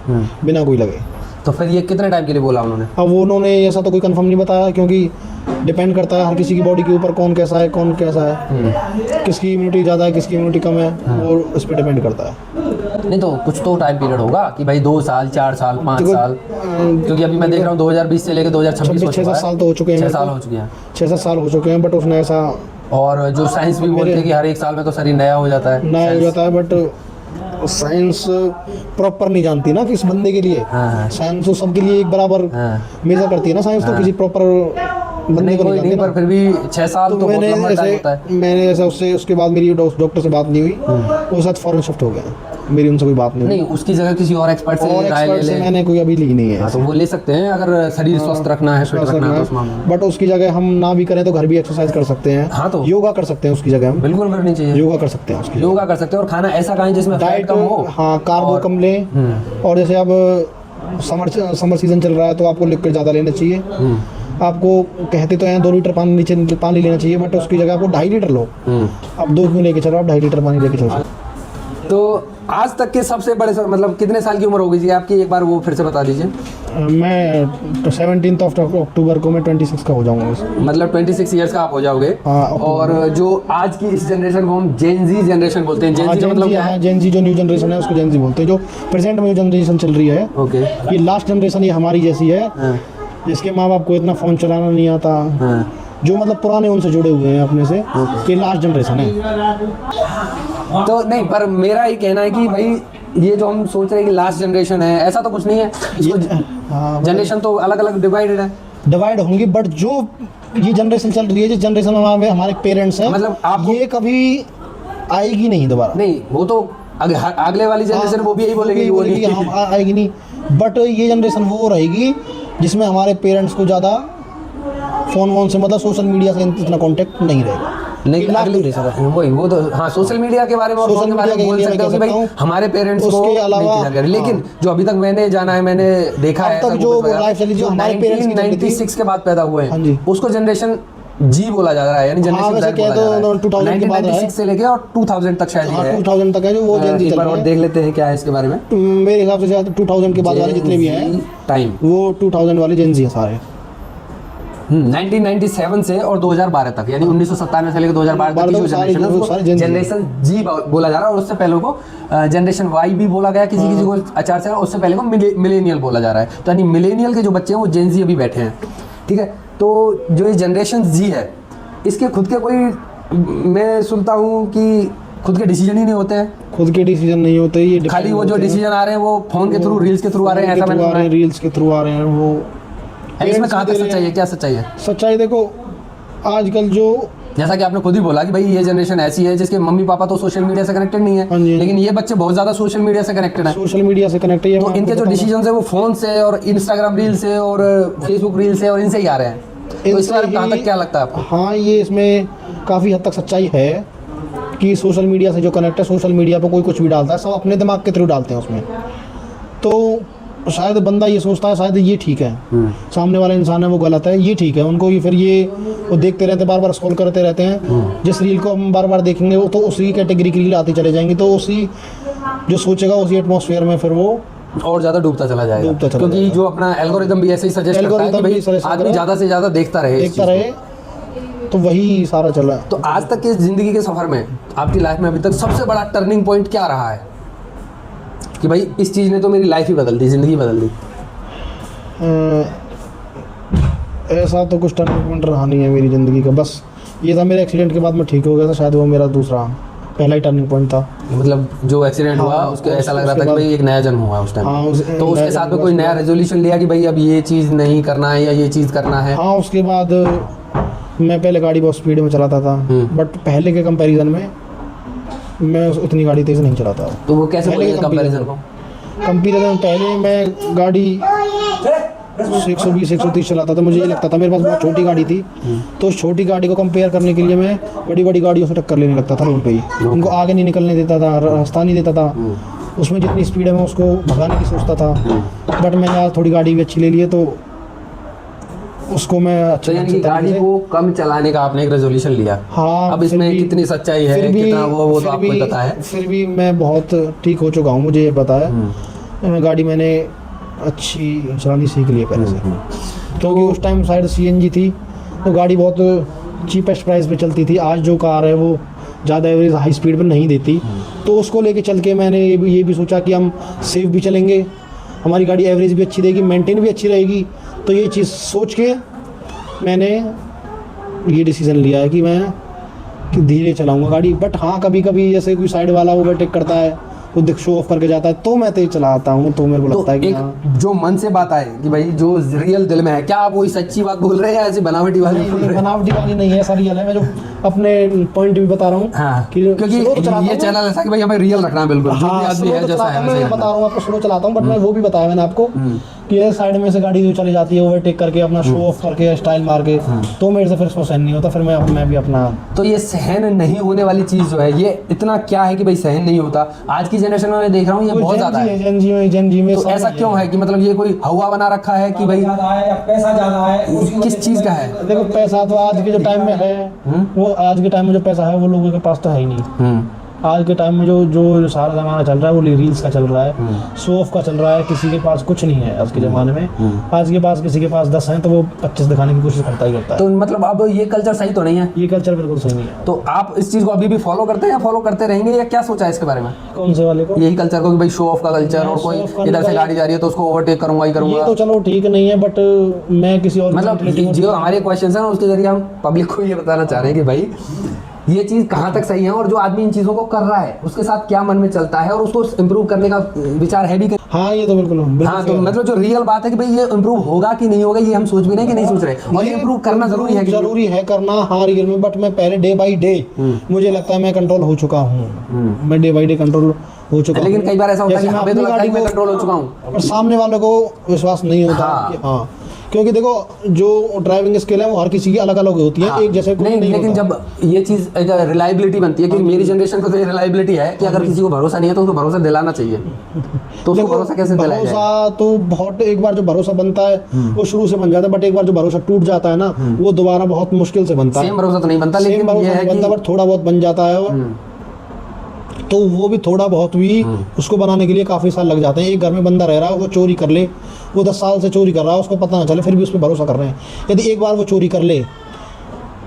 बिना कोई लगे। तो फिर ये कितने टाइम के लिए बोला उन्होंने? अब उन्होंने ऐसा तो कोई कंफर्म नहीं बताया, क्योंकि डिपेंड करता है हर किसी की बॉडी के ऊपर, कौन कैसा है, किसकी इम्यूनिटी ज़्यादा है, किसकी इम्यूनिटी कम है, और इस पर डिपेंड करता है। नहीं तो कुछ तो टाइम पीरियड होगा कि भाई 2 साल 4 साल 5 साल, क्योंकि अभी मैं देख रहा हूँ 2020 से लेकर 2026 6-7 साल तो हो चुके हैं। 6 साल हो चुके हैं। 6-7 साल हो चुके हैं, बट उसने ऐसा, और जो साइंस भी बोलते हैं कि हर 1 साल में तो शरीर नया हो जाता है, बट साइंस प्रॉपर नहीं जानती ना किस बंदे के लिए। साइंस तो सबके लिए एक बराबर मेजर करती है ना, साइंस तो किसी प्रॉपर बंदे को नहीं, पर फिर भी 6 साल तो बहुत लंबा टाइम होता है। मैंने ऐसा उसके बाद मेरी डॉक्टर से बात नहीं हुई, वो साथ फॉरेन शिफ्ट हो गया, मेरी उनसे कोई बात नहीं। उसकी जगह किसी और एक्सपर्ट से राय ले ले, मैंने कोई अभी ली नहीं है। तो वो ले सकते हैं अगर शरीर स्वस्थ रखना है, फिट रखना है तो। बट उसकी जगह हम ना भी करें तो घर भी एक्सरसाइज कर सकते हैं। हाँ, तो योगा कर सकते हैं उसकी जगह, हम बिल्कुल करनी चाहिए, योगा कर सकते हैं उसकी, योगा कर सकते हैं। और खाना ऐसा खाएं जिसमें फैट कम हो, हाँ, कार्बो कम लें। और जैसे अब समर सीजन चल रहा है तो आपको लिक्विड ज़्यादा लेना चाहिए। आपको कहते तो हैं 2 लीटर पानी लेना चाहिए, बट उसकी जगह आपको 2.5 लीटर लो। अब 2 क्यों लेके चलो, आप 2.5 लीटर पानी लेके चलो। तो आज तक के सबसे बड़े मतलब कितने साल की उम्र हो गई थी आपकी, एक बार वो फिर से बता दीजिए। मैं 17 अक्टूबर को मैं 26 का हो जाऊंगा। मतलब 26 ईयर्स का आप हो जाओगे। और जो आज की इस जनरेशन को हम जेन जी जनरेशन बोलते हैं, जेन जी मतलब क्या है? जेन जी जो न्यू जनरेशन है उसको जेन जी बोलते हैं। जो प्रेजेंट में जो जनरेशन चल रही है, ओके, ये लास्ट जनरेशन ये हमारी जैसी है, जिसके माँ बाप को इतना फ़ोन चलाना नहीं आता, जो मतलब पुराने उनसे जुड़े हुए हैं अपने से, ये लास्ट जनरेशन है। तो नहीं, पर मेरा ये कहना है कि भाई ये जो हम सोच रहे हैं कि लास्ट जनरेशन है, ऐसा तो कुछ नहीं है। जनरेशन तो अलग अलग डिवाइड होंगी, बट जो ये जनरेशन चल रही है, जिस जनरेशन में हमारे पेरेंट्स हैं, मतलब आप ये कभी आएगी नहीं दोबारा। नहीं, वो तो अगले वाली जनरेशन वो भी यही बोलेगी वो नहीं आएगी नहीं, बट ये जनरेशन वो रहेगी जिसमें हमारे पेरेंट्स को ज़्यादा फ़ोन से मतलब सोशल मीडिया से इतना कांटेक्ट नहीं रहेगा। नहीं, वही वो तो हाँ, सोशल मीडिया के बारे में और फोन के बारे में बोल सकते हो कि भाई हमारे पेरेंट्स को उसके अलावा, लेकिन जो अभी तक मैंने जाना है, मैंने देखा है, तक जो लाइफ चली जो हमारे पेरेंट्स 96 के बाद पैदा हुए हैं, उसको जनरेशन जी बोला जा रहा है, यानी जनरेशन वैसे कहे तो 2000 के बाद है। 1996 से लेके और 2000 तक शायद हाँ, है। 2000 तक है जो वो Gen Z एक चल बार रहा और है। देख लेते हैं क्या है इसके बारे में। मेरे हिसाब से शायद 2000 के बाद वाले जितने भी हैं टाइम वो 2000 वाले Gen Z है सारे। 1997 से और 2012 तक, यानी 1997 से लेकर 2012 तक की जो सारे जनरेशन है वो सारे Gen Z। जनरेशन जी बोला जा रहा है, और उससे पहले को जनरेशन वाई भी बोला गया किसी किसी को आचार से, उससे पहले को मिलेनियल बोला जा रहा है। तो यानी मिलेनियल के जो बच्चे हैं वो जेन जी अभी बैठे हैं, ठीक है। तो जो ये जनरेशन जी है इसके खुद के कोई, मैं सुनता हूँ कि खुद के डिसीजन ही नहीं होते हैं, खुद के डिसीजन नहीं होते, ये खाली वो जो डिसीजन आ रहे हैं वो फोन के थ्रू, रील्स के थ्रू आ रहे हैं, ऐसा मैंने सुना है। रील्स के थ्रू आ रहे हैं वो। इसमें कहाँ तक सच्चाई है, क्या सच्चाई है? सच्चाई देखो आजकल जो, जैसा कि आपने खुद ही बोला कि भाई ये जनरेशन ऐसी है जिसके मम्मी पापा तो सोशल मीडिया से कनेक्टेड नहीं हाँ है, जी। लेकिन ये बच्चे बहुत ज्यादा सोशल मीडिया से कनेक्टेड है। सोशल मीडिया से कनेक्ट है, तो इनके जो डिसीजन है वो फोन से और इंस्टाग्राम रील से और फेसबुक रील से और इनसे ही आ रहे हैं। तो इस बारे में कहाँ तक क्या लगता है आपको? हाँ, ये इसमें काफ़ी हद तक सच्चाई है कि सोशल मीडिया से जो कनेक्ट है, सोशल मीडिया पर कोई कुछ भी डालता है, सब अपने दिमाग के थ्रू डालते हैं उसमें। तो शायद बंदा ये सोचता है शायद ये ठीक है, सामने वाला इंसान है वो गलत है, ये ठीक है, उनको ये फिर ये वो देखते रहते हैं, बार बार स्क्रॉल करते रहते हैं। जिस रील को हम बार बार देखेंगे वो तो उसी कैटेगरी की रील आती चले जाएंगी, तो उसी जो सोचेगा उसी एटमॉस्फेयर में फिर वो और ज्यादा डूबता चला जाएगा, डूबता चला क्योंकि जाएगा। जो अपना एल्गोरिदम भी ऐसे ही सजेस्ट करता है कि भाई आदमी ज्यादा से ज्यादा देखता रहे इस चीज़ को। तो वही सारा चला है। तो आज तक के जिंदगी के सफर में आपकी लाइफ में अभी तक सबसे बड़ा टर्निंग पॉइंट क्या रहा है कि भाई इस चीज ने तो मेरी लाइफ ही बदल दी, जिंदगी बदल दी? ऐसा तो कुछ टर्निंग पॉइंट रहा नहीं है मेरी ज़िंदगी का, बस ये था मेरे एक्सीडेंट के बाद मैं ठीक हो गया था, शायद वो मेरा दूसरा पहला ही टर्निंग पॉइंट था। मतलब जो एक्सीडेंट हुआ हाँ, उसके ऐसा लग रहा था कि भाई एक नया जन्म हुआ उस टाइम। हाँ, तो उसके साथ में कोई नया रेजोल्यूशन लिया कि भाई अब ये चीज़ नहीं करना है या ये चीज़ करना है? हाँ, उसके बाद मैं पहले गाड़ी बहुत स्पीड में चलाता था, बट पहले के कंपैरिजन में मैं उतनी गाड़ी तेज़ नहीं चलाता। तो वो कैसे पहले बोलेंगे के कंपैरिजन को? कंपैरिजन पहले मैं गाड़ी 120-130 चलाता था, मुझे ये लगता था, मेरे पास बहुत छोटी गाड़ी थी, तो उस छोटी गाड़ी को कंपेयर करने के लिए मैं बड़ी बड़ी गाड़ियों से टक्कर लेने लगता था रोड पे ही, उनको आगे नहीं निकलने देता था, रास्ता नहीं देता था, उसमें जितनी स्पीड है मैं उसको भगाने की सोचता था। बट मैंने आज थोड़ी गाड़ी भी अच्छी ले ली है तो उसको मैं तो अच्छे यानी कि गाड़ी को कम चलाने का आपने एक रेजोल्यूशन लिया। हाँ, अब इसमें कितनी सच्चाई है, कितना वो तो आपको ही पता है। फिर भी मैं बहुत ठीक हो चुका हूँ, मुझे ये पता है। गाड़ी मैंने अच्छी चलानी सीख ली है पहले से, क्योंकि उस टाइम शायद CNG थी तो गाड़ी बहुत चीपेस्ट प्राइस पे चलती थी। आज जो कार है वो ज़्यादा एवरेज हाई स्पीड पर नहीं देती, तो उसको लेके चल के मैंने ये भी सोचा कि हम सेफ भी चलेंगे, हमारी गाड़ी एवरेज भी अच्छी देगी, मेंटेन भी अच्छी रहेगी। तो ये चीज़ सोच के मैंने ये डिसीज़न लिया है कि मैं धीरे चलाऊंगा गाड़ी। बट हाँ, कभी कभी जैसे कोई साइड वाला ओवरटेक करता है, वो दिख शो ऑफ करके जाता है, तो मैं तेज चलाता हूँ, तो मेरे को लगता है कि एक जो मन से बात आए कि भाई जो रियल दिल में है, क्या आप वही सच्ची बात बोल रहे हैं या ऐसी बनावटी बात बोल रहे हैं? बनावटी वाली नहीं है, सारी रियल है। मैं जो अपने पॉइंट भी बता रहा हूँ, हाँ, कि क्योंकि slow तो चलाता ये हूँ। चैनल ऐसा कि भाई हमें रियल रखना है बिल्कुल, जो भी हाँ, आदमी slow है तो जैसा चलाता है हूँ, मैं वैसे ही बता रखना। रहा हूँ आपको, स्लो चलाता हूँ, बट मैं वो भी बताया मैंने आपको कि ये साइड में से गाड़ी जो चली जाती है ओवरटेक करके अपना शो ऑफ करके स्टाइल मार के, तो मेरे से फिर उसको सहन नहीं होता, फिर मैं भी अपना। तो ये सहन नहीं होने वाली चीज जो है, ये इतना क्या है कि भाई सहन नहीं होता? आज की जनरेशन में मैं देख रहा हूँ ये बहुत ज्यादा है। Gen Z में तो सब ऐसा है। क्यों है कि मतलब ये कोई हवा बना रखा है कि भाई ज्यादा है या पैसा ज्यादा है, किस चीज का है? देखो, पैसा तो आज के जो टाइम में है, वो आज के टाइम में जो पैसा है वो लोगों के पास तो है ही नहीं। आज के टाइम में जो सारा ज़माना चल रहा है वो रील्स का चल रहा है, शो ऑफ का चल रहा है, किसी के पास कुछ नहीं है आज के ज़माने में। आज के पास किसी के पास 10 हैं तो वो 25 दिखाने की कोशिश करता ही करता है। तो मतलब अब ये कल्चर सही तो नहीं है? ये कल्चर बिल्कुल सही नहीं है। तो आप इस चीज को अभी भी फॉलो करते हैं या फॉलो करते रहेंगे, या क्या सोचा है इसके बारे में? कौन से वाले को? यही कल्चर को कि भाई शो ऑफ का कल्चर, और show कोई off करने इधर से का- गाड़ी जा रही है तो उसको ओवरटेक करूंगा ही ये करूंगा। तो चलो ठीक नहीं है, बट मैं किसी और मतलब जो हमारे क्वेश्चन है ना उसके जरिए हम पब्लिक को ये बताना चाह रहे हैं कि भाई ये चीज कहाँ तक सही है, और जो आदमी इन चीजों को कर रहा है उसके साथ क्या मन में चलता है, और उसको इम्प्रूव करने का विचार है भी कि हाँ, ये तो बिल्कुल हाँ। तो मतलब जो रियल बात है कि भाई ये इम्प्रूव होगा कि नहीं होगा, ये हम सोच भी नहीं कि नहीं सोच रहे, और ये इम्प्रूव करना जरूरी है कि जरूरी है करना, हाँ रियल में। बट मैं पहले डे बाई डे मुझे लगता है मैं कंट्रोल हो चुका हूँ, मैं डे बाई डे कंट्रोल हो चुका हूँ। लेकिन कई बार ऐसा होता है कि जैसे मैं हमें तो अपनी लगता है कि गाड़ी मैं को- कंट्रोल हो चुका हूँ, और सामने वालों को विश्वास नहीं होता हाँ। कि हाँ क्योंकि देखो जो ड्राइविंग स्किल है वो हर किसी की अलग अलग होती है, हाँ, एक जैसे कोई नहीं, लेकिन होता। जब ये चीज एक रिलायबिलिटी बनती है, क्योंकि मेरी जनरेशन को तो ये रिलायबिलिटी है कि अगर किसी को भरोसा नहीं है तो उसको भरोसा दिलाना चाहिए। तो उसको देखो, भरोसा कैसे दिलाया जाए? भरोसा तो बहुत, एक बार जो भरोसा बनता है वो शुरू से बन जाता है, बट एक बार जो भरोसा टूट जाता है ना वो दोबारा बहुत मुश्किल से बनता है। सेम भरोसा तो नहीं बनता, सेम लेकिन ये भरोसा है नहीं कि बनता, बट थोड़ा बहुत बन जाता है। और तो वो भी थोड़ा बहुत भी उसको बनाने के लिए काफी साल लग जाते हैं। एक घर में बंदा रह रहा है, वो चोरी कर ले, वो 10 साल से चोरी कर रहा है, उसको पता ना चले, फिर भी उस पर भरोसा कर रहे हैं। यदि एक बार वो चोरी कर ले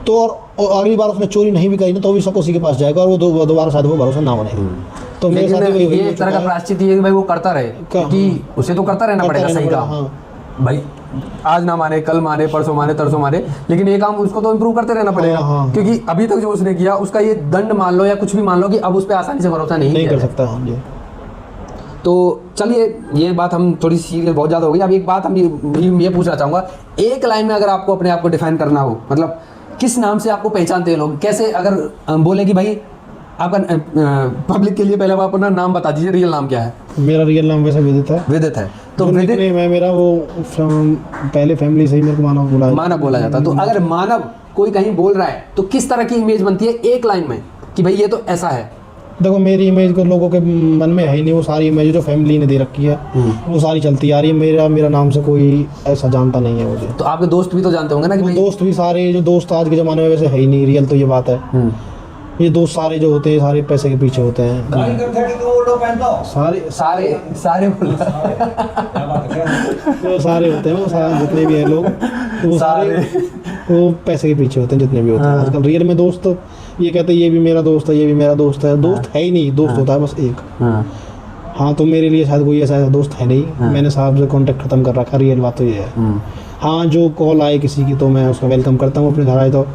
तो और अगली बार उसने चोरी नहीं भी करी ना तो भी सब उसी के पास जाएगा और वो दोबारा शायद वो भरोसा ना बने। तो मेरे लेकिन साथ भी वही ये हो एक तरह चुका का है। प्रायश्चित ये है कि भाई वो करता रहे, क्या? क्योंकि उसे तो करता रहना पड़ेगा सही काम। हाँ। भाई आज ना माने, कल माने, परसों माने, तरसों माने, लेकिन ये काम उसको तो इम्प्रूव करते रहना पड़ेगा। हाँ। क्योंकि अभी तक जो उसने किया उसका ये दंड मान लो या कुछ भी मान लो कि अब उस पर आसानी से भरोसा नहीं नहीं किया कर जाए। सकता। हाँ जी। तो चलिए, ये बात हम थोड़ी सीरियस बहुत ज़्यादा हो गई। अब एक बात हम ये पूछना चाहूँगा, एक लाइन में अगर आपको अपने आप को डिफाइन करना हो, मतलब किस नाम से आपको पहचानते हैं लोग? कैसे अगर बोले कि भाई आपका पब्लिक के लिए पहले आप अपना नाम बता दीजिए, रियल नाम क्या है? मेरा रियल नाम वैसे विदित है। विदित है। तो तो विदित मैं मेरा वो पहले फैमिली से ही मेरे को मानव बोला है। मानव बोला जाता है। तो अगर मानव कोई कहीं बोल रहा है तो किस तरह की इमेज बनती है एक लाइन में कि भाई ये तो ऐसा है? देखो, मेरी इमेज को लोगों के मन में है ही नहीं, वो सारी इमेज जो फैमिली ने दे रखी है वो सारी चलती आ रही है। मेरा नाम से कोई ऐसा जानता नहीं है मुझे। तो आपके दोस्त भी तो जानते होंगे ना कि वो भाई दोस्त भी सारे, जो दोस्त आज के ज़माने में वैसे है ही नहीं, रियल तो ये बात है। ये दोस्त सारे जो होते हैं सारे पैसे के पीछे होते हैं। गाड़ी कर थड़ी तो वो पहन दो। सारे बोला। वो सारे होते हैं, वो सारे जितने भी हैं लोग वो सारे वो पैसे के पीछे होते हैं जितने भी होते हैं। आजकल रियल में दोस्त ये कहते हैं ये भी मेरा दोस्त है, ये भी मेरा दोस्त है। दोस्त है ही नहीं, दोस्त होता है बस एक। हाँ, तो मेरे लिए शायद कोई ऐसा दोस्त है नहीं। मैंने साहब से कांटेक्ट खत्म कर रखा, रियल बात तो ये है। हाँ, जो कॉल आए किसी की तो मैं उसका वेलकम करता हूँ अपने घर आए तो,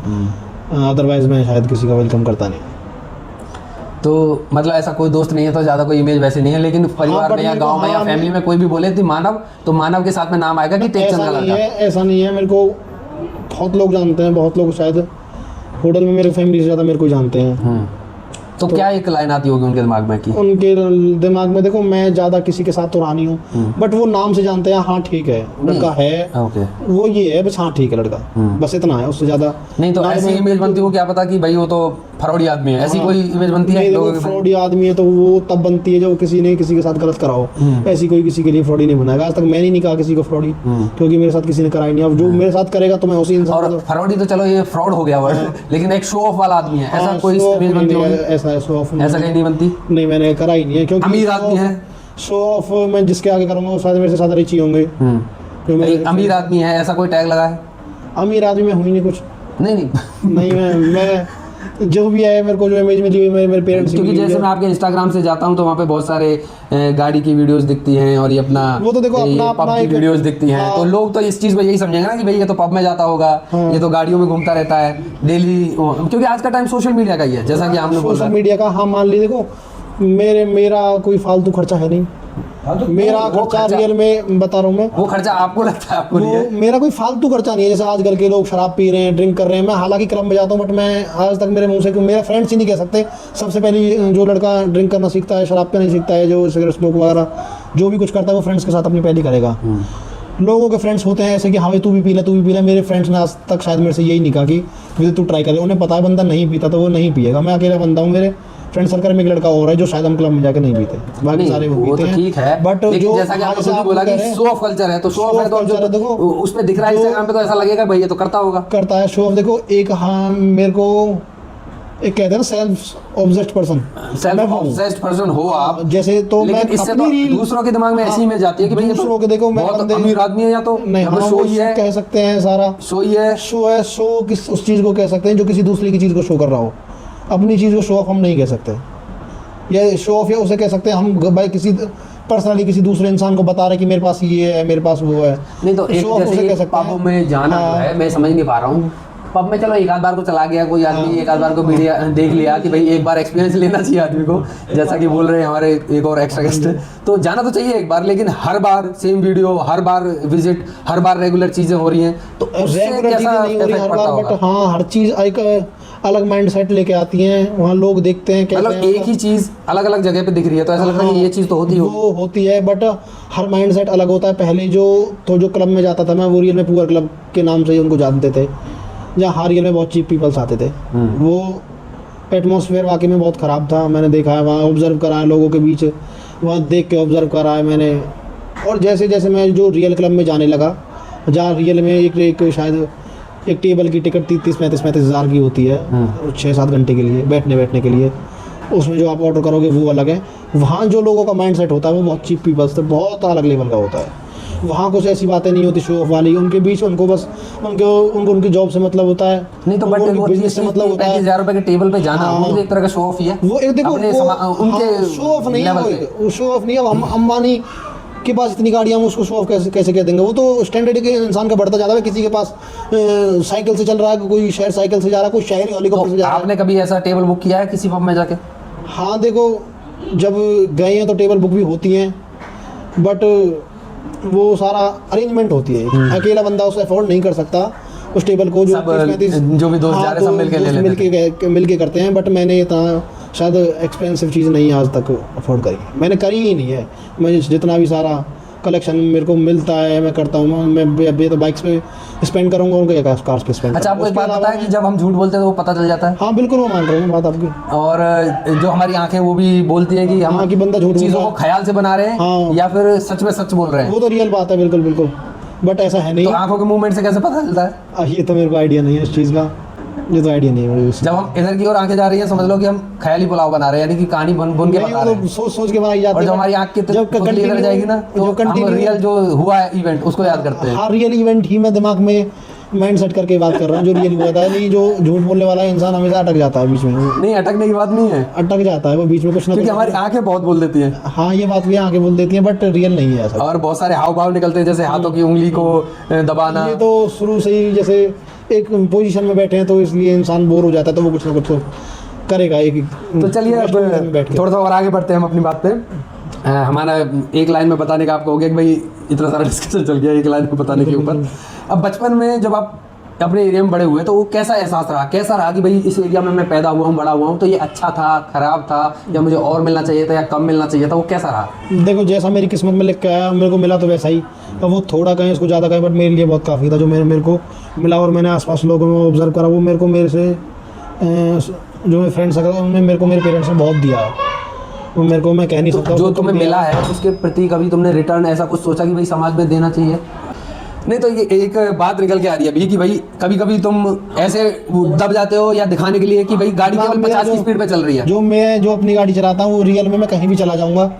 अदरवाइज मैं शायद किसी का वेलकम करता नहीं। तो मतलब ऐसा कोई दोस्त नहीं है, तो ज्यादा कोई इमेज वैसे नहीं है, लेकिन परिवार में या गांव में या फैमिली में कोई भी बोले कि मानव, तो मानव के साथ में नाम आएगा कि टेकचंद का लड़का। ऐसा नहीं है। मेरे को बहुत लोग जानते हैं, बहुत लोग शायद होटल में मेरे फैमिली से ज़्यादा मेरे को जानते हैं। तो क्या एक लाइन आती होगी उनके दिमाग में कि उनके दिमाग में, देखो मैं ज़्यादा किसी के साथ तो रहा नहीं हूँ, बट वो नाम से जानते हैं हाँ ठीक है लड़का है, ओके, वो ये है बस, हाँ ठीक है लड़का, बस इतना है, उससे ज़्यादा नहीं। तो ऐसी इमेज बनती हो, क्या पता कि भाई वो तो फरौडी आदमी है, ऐसी कोई इमेज बनती है लोगों के? फ्रॉडी आदमी है तो वो तब बनती है जब किसी ने किसी के साथ गलत करा हो। ऐसी कोई किसी के लिए फ्रॉडी नहीं बनाएगा। आज तक मैंने नहीं कहा किसी को फ्रॉडी, क्योंकि मेरे साथ किसी ने कराई नहीं। अब जो मेरे साथ करेगा तो मैं उसी इंसान और फरौडी तो चलो ये फ्रॉड हो गया वर्ड, लेकिन एक शो ऑफ वाला आदमी है, ऐसा कोई इमेज बनती होगी? ऐसा शो ऑफ ऐसा कहीं नहीं बनती? नहीं, मैंने करा ही नहीं है। क्योंकि अमीर आदमी है, शो ऑफ मैं जिसके आगे करूँगा वो शायद मेरे से ज़्यादा रिच ही होंगे। एक अमीर आदमी है, ऐसा कोई टैग लगा है? अमीर आदमी में हुई नहीं कुछ। नहीं नहीं, मैं जो भी है मेरे को जो इमेज मिली हुई मेरे पेरेंट्स, क्योंकि जैसे मैं आपके इंस्टाग्राम से जाता हूँ तो वहाँ पे बहुत सारे गाड़ी की वीडियोस दिखती हैं, और ये अपना वो तो देखो अपना पब की एक वीडियोस दिखती हैं। तो लोग तो इस चीज़ को यही समझेंगे ना कि भाई ये तो पब में जाता होगा, ये तो गाड़ियों में घूमता रहता है डेली, क्योंकि आज का टाइम सोशल मीडिया का ही है, जैसा कि आपने बोला। सोशल मीडिया का, हाँ मान ली, देखो मेरा कोई फालतू खर्चा है नहीं। मेरा खर्चा रियल में बता रहा हूँ मैं, वो खर्चा आपको लगता है, आपको नहीं है? मेरा कोई फालतू खर्चा नहीं है। जैसे आजकल के लोग शराब पी रहे हैं, ड्रिंक कर रहे हैं, मैं हालांकि क्लब में जाता हूँ, बट मैं आज तक मेरे मुंह से, मेरा फ्रेंड्स ही नहीं कह सकते। सबसे पहले जो लड़का ड्रिंक करना सीखता है, शराब पीना सीखता है, जो सिगरेट स्मोक वगैरह जो भी कुछ करता है, वो फ्रेंड्स के साथ अपनी पहली करेगा। लोगों के फ्रेंड्स होते हैं ऐसे कि हाँ भाई तू भी पी ले, तू भी पी ले। मेरे फ्रेंड्स ने आज तक शायद मेरे से यही नहीं कहा कि मुझे तू ट्राई करे। उन्हें पता है बंदा नहीं पीता तो वो नहीं पिएगा। मैं अकेला बंदा हूँ, मेरे फ्रेंड सर्कल में एक लड़का और है जो शायद हम क्लब में जाके नहीं पीते, बाकी सारे वो पीते हैं। ठीक है, बट जो जैसा कि आपने खुद ही बोला कि शो ऑफ कल्चर है, तो शो ऑफ है तो जो देखो उस पे दिख रहा है इंस्टाग्राम पे, तो ऐसा लगेगा भाई ये तो करता होगा, करता है शो ऑफ। देखो एक, हाँ मेरे को एक कहते हैं ना self obsessed person, self obsessed person हो आप जैसे, तो मैं इससे तो दूसरों के दिमाग में ऐसी इमेज जाती है कि भाई ये दूसरों के, देखो मैं बहुत अमीर आदमी है, या तो नहीं, हाँ शो ही है, कह सकते हैं सारा शो ही है। शो है, शो किस उस चीज़ को कह सकते हैं जो किसी दूसरी की चीज़ को शो कर रहा हो। अपनी चीज़ को शो ऑफ हम नहीं कह सकते। ये शो ऑफ या उसे कह सकते हैं हम भाई किसी पर्सनली किसी दूसरे इंसान को बता रहे कि मेरे पास ये है, मेरे पास वो है। नहीं तो एक जैसे पब में जाना जो है, मैं समझ नहीं पा रहा हूँ। पब में चलो एक आध बार को चला गया कोई आदमी, एक आध बार को मीडिया देख लिया कि भाई एक बार एक्सपीरियंस लेना चाहिए आदमी को, जैसा कि बोल रहे हैं हमारे एक और एक्स्ट्रा गेस्ट, तो जाना तो चाहिए एक बार, लेकिन हर बार सेम वीडियो, हर बार विजिट, हर बार रेगुलर चीजें हो रही हैं, तो उससे कैसा इफेक्ट पड़ता होगा? बट हाँ हर चीज़ एक अलग माइंड सेट लेके आती हैं, वहाँ लोग देखते हैं कैसे मतलब एक ही चीज अलग अलग जगह पे दिख रही है तो ऐसा लगता है कि ये चीज तो होती होगी। वो होती है, बट हर माइंड सेट अलग होता है। पहले जो क्लब में जाता था मैं, वो रियल में पुअर क्लब के नाम से ही उनको जानते थे, जहाँ रियल में बहुत चीप पीपल्स आते थे। वो एटमॉस्फेयर वाकई में बहुत ख़राब था, मैंने देखा है वहाँ, ऑब्जर्व करा है लोगों के बीच, वहाँ देख के ऑब्जर्व करा है मैंने। और जैसे जैसे मैं जो रियल क्लब में जाने लगा, जहाँ रियल में एक शायद एक टेबल की टिकट 30-35 हज़ार की होती है 6-7 घंटे के लिए बैठने के लिए, उसमें जो आप ऑर्डर करोगे वो अलग है। वहाँ जो लोगों का माइंड सेट होता है वो बहुत चीप पीपल्स से बहुत अलग लेवल का होता है। वहाँ कुछ ऐसी बातें नहीं होती शो ऑफ वाली, उनके बीच उनको बस उनकी जॉब से मतलब होता है, नहीं तो बट वो बिजनेस से मतलब होता है। 35,000 रुपए के टेबल पे जाना हाँ। वो भी एक तरह का शो ऑफ ही है। वो एक देखो उनके शो ऑफ नहीं है, level पे। वो शो ऑफ नहीं है। हम अंबानी के पास इतनी गाड़ियाँ, हम उसको शो ऑफ कैसे कह देंगे? वो तो स्टैंडर्ड के इंसान का बढ़ता जाता है। किसी के पास साइकिल से चल रहा है, कोई शहर साइकिल से जा रहा है, कोई शहर हेलीकॉप्टर से जा रहा है। आपने कभी ऐसा टेबल बुक किया है किसी पब में जाके? हाँ देखो, जब गए हैं तो टेबल बुक भी होती हैं, बट वो सारा अरेंजमेंट होती है। अकेला बंदा उसे अफोर्ड नहीं कर सकता उस टेबल को, सब जो भी दोस्त जा रहे हैं, सब मिलके ले लेते हैं। मिलके करते हैं। बट मैंने इतना शायद एक्सपेंसिव चीज़ नहीं आज तक अफोर्ड करी, मैंने करी ही नहीं है। मैं जितना भी सारा कलेक्शन मेरे को मिलता है मैं करता हूँ। मैं तो बाइक्स पे स्पेंड करूँगा, उनके कार्स पे स्पेंड। अच्छा, आपको एक बात पता है कि जब हम झूठ बोलते हैं तो वो पता चल जाता है? हाँ बिल्कुल, वो मान रहा हूँ बात आपकी। और जो हमारी आंखें वो भी बोलती है कि हम हाँ, कि बंदा झूठ बोल चीज़ों रहा को है। ख्याल से बना रहे हैं हाँ। या फिर सच में सच बोल रहे हैं। वो तो रियल बात है, बिल्कुल बिल्कुल, बट ऐसा है नहीं। तो आंखों के मूवमेंट से कैसे पता चलता है? ये तो मेरे को आइडिया नहीं है इस चीज़ का, ये तो आइडिया नहीं है मुझे। जब हम इधर की ओर आंखें जा रही हैं समझ लो कि हम ख्याली पुलाव बना रहे हैं, यानी कि कहानी बुन के बता रहे हैं। सोच सोच के बनाई जाती है। और जब हमारी आंख की जब पुतली इधर जाएगी ना तो हम रियल जो हुआ है इवेंट उसको याद करते हैं। हर रियल इवेंट ही मैं दिमाग में माइंड सेट करके बात कर रहा हूँ, जो रियल हुआ था। नहीं, जो झूठ बोलने वाला इंसान हमेशा अटक जाता है बीच में, नहीं, अटकने की बात नहीं है, अटक जाता है वो बीच में कुछ ना क्योंकि कुछ। हमारी आंखें बहुत बोल देती हैं। हाँ, ये बात भी आगे बोल देती है, बट रियल नहीं है ऐसा। और बहुत सारे हाव भाव निकलते हैं, जैसे हाथों की उंगली को दबाना। ये तो शुरू से ही जैसे एक पोजीशन में बैठे हैं तो इसलिए इंसान बोर हो जाता है, तो वो कुछ ना कुछ तो करेगा। एक तो चलिए अब बैठ के थोड़ा सा और आगे बढ़ते हैं हम अपनी बात पे। हमारा एक लाइन में बताने का आपको हो गया कि भाई इतना सारा डिस्कशन चल गया एक लाइन में बताने के ऊपर। अब बचपन में जब आप अपने एरिया में बड़े हुए तो वो कैसा एहसास रहा, कैसा रहा कि भाई इस एरिया में मैं पैदा हुआ हूँ, बड़ा हुआ हूँ, तो ये अच्छा था, खराब था, या मुझे और मिलना चाहिए था या कम मिलना चाहिए था, वो कैसा रहा? देखो, जैसा मेरी किस्मत में लिख के आया मेरे को मिला तो वैसा ही। अब वो थोड़ा कहें उसको ज़्यादा कहें, बट मेरे लिए बहुत काफ़ी था जो मेरे को मिला। और मैंने आसपास लोगों में ऑब्जर्व करा, वो मेरे से जो मेरे फ्रेंड्स अगर उन्होंने मेरे को मेरे पेरेंट्स ने बहुत दिया है, वो मेरे को मैं कह नहीं सकता। जो तुम्हें मिला है उसके प्रति कभी तुमने रिटर्न ऐसा कुछ सोचा कि भाई समाज में देना चाहिए? नहीं, तो ये एक बात निकल के आ रही है अभी कि भाई कभी कभी तुम ऐसे दब जाते हो या दिखाने के लिए कि भाई गाड़ी केवल 50 की स्पीड पे चल रही है। जो अपनी गाड़ी चलाता हूँ वो रियल में मैं कहीं भी चला जाऊँगा।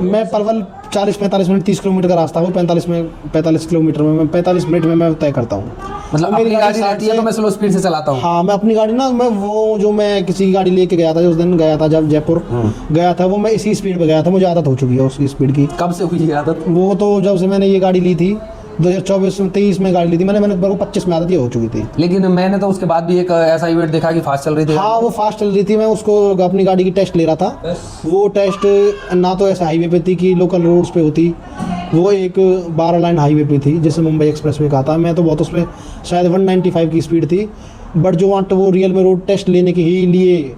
मैं परवल 40-45 मिनट 30 किलोमीटर का रास्ता हो 45 किलोमीटर में, मैं 45 मिनट में मैं तय करता हूँ। मतलब मेरी गाड़ी रहती है तो मैं स्लो स्पीड से चलाता हूँ। हाँ, मैं अपनी गाड़ी ना, मैं किसी की गाड़ी लेके गया था, उस दिन गया था जब जयपुर गया था, वो मैं इसी स्पीड पे गया था। मुझे आदत हो चुकी है उसकी स्पीड की। कब से हुई आदत? वो तो जब से मैंने ये गाड़ी ली थी 2024-23 में गाड़ी ली थी मेरे को 25 में आदत ये हो चुकी थी। लेकिन मैंने तो उसके बाद भी एक ऐसा इवेंट देखा कि फास्ट चल रही थी। हाँ, वो फास्ट चल रही थी। मैं उसको अपनी गाड़ी की टेस्ट ले रहा था। वो टेस्ट ना तो ऐसे हाईवे पे थी कि लोकल रोड्स पे होती, वो एक 12 लाइन हाईवे पे थी जिसे मुंबई एक्सप्रेस वे कहा था। मैं तो बहुत उसमें शायद 195 की स्पीड थी, बट जो वहाँ वो रियल में रोड टेस्ट लेने के ही लिए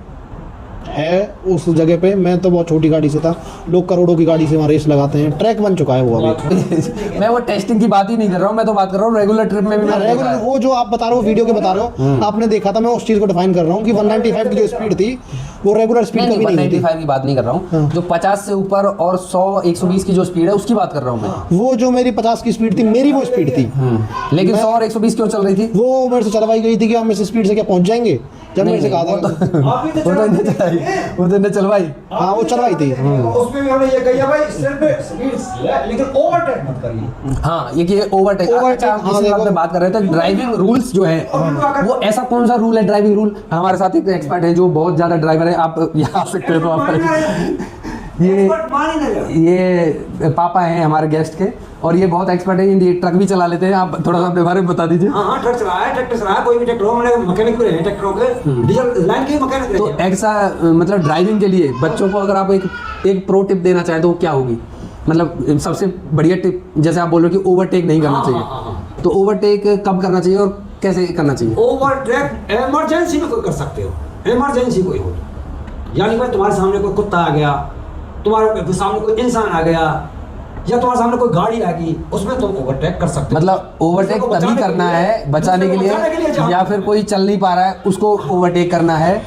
है उस जगह पे, मैं तो बहुत छोटी गाड़ी से था। लोग करोड़ों की गाड़ी से वहाँ रेस लगाते हैं, ट्रैक बन चुका है वो अभी। मैं वो टेस्टिंग की बात ही नहीं कर रहा हूँ, मैं तो बात कर रहा हूँ रेगुलर ट्रिप में भी मैंने देखा रेगुलर है। वो जो आप बता रहे हो वीडियो के बता रहे हो, आपने देखा था, मैं उस चीज़ को डिफाइन कर रहा हूँ कि 195 की जो स्पीड थी वो रेगुलर स्पीड कभी नहीं थी। 195 की बात नहीं कर रहा हूँ, जो 50 से ऊपर और 100-120 की जो स्पीड है उसकी बात कर रहा हूँ मैं। वो जो मेरी 50 की स्पीड थी, मेरी वो स्पीड थी। लेकिन 100 और 120 क्यों चल रही थी? वो मेरे से चलवाई गई थी कि हम इस स्पीड से क्या पहुंच जाएंगे, जब मेरे से कहा था। वो तो इन्हें चलवाई। हाँ, वो चलवाई थी। उसमें भी हमने ये कही है भाई सिर्फ स्पीड लेकिन ओवरटेक मत करिए। हाँ, ये ओवरटेक। अच्छा, हम किसी बात पे बात कर रहे थे, ड्राइविंग रूल्स जो है वो ऐसा कौन सा रूल है ड्राइविंग रूल? हमारे साथ एक एक्सपर्ट है जो बहुत ज्यादा ड्राइवर है, आप यहाँ आ सकते हैं तो आप ये पापा हैं हमारे गेस्ट के और ये बहुत एक्सपर्ट है, ये ट्रक भी चला लेते हैं। आप थोड़ा सा अपने बारे में बता दीजिए। हाँ, ट्रक चलाया है, ट्रैक्टर चलाया, कोई भी ट्रैक्टर हो, मैंने मैकेनिक भी रहे ट्रैक्टरों के, डीजल लाइन के मैकेनिक तो रहे। ऐसा मतलब ड्राइविंग के लिए बच्चों को अगर आप एक प्रो टिप देना चाहें तो वो क्या होगी? मतलब सबसे बढ़िया टिप, जैसे आप बोल रहे हो कि ओवरटेक नहीं करना चाहिए, तो ओवरटेक कब करना चाहिए और कैसे करना चाहिए? ओवरटेक इमरजेंसी में कोई कर सकते हो, इमरजेंसी कोई हो तो, यानी भाई तुम्हारे सामने कोई कुत्ता आ गया, तुम्हारे सामने कोई इंसान आ गया, या तुम्हारे सामने कोई गाड़ी आ गई, उसमें तुम ओवरटेक कर सकते हो। मतलब ओवरटेक तभी करना है बचाने के लिए, या फिर कोई चल नहीं पा रहा है उसको ओवरटेक करना है,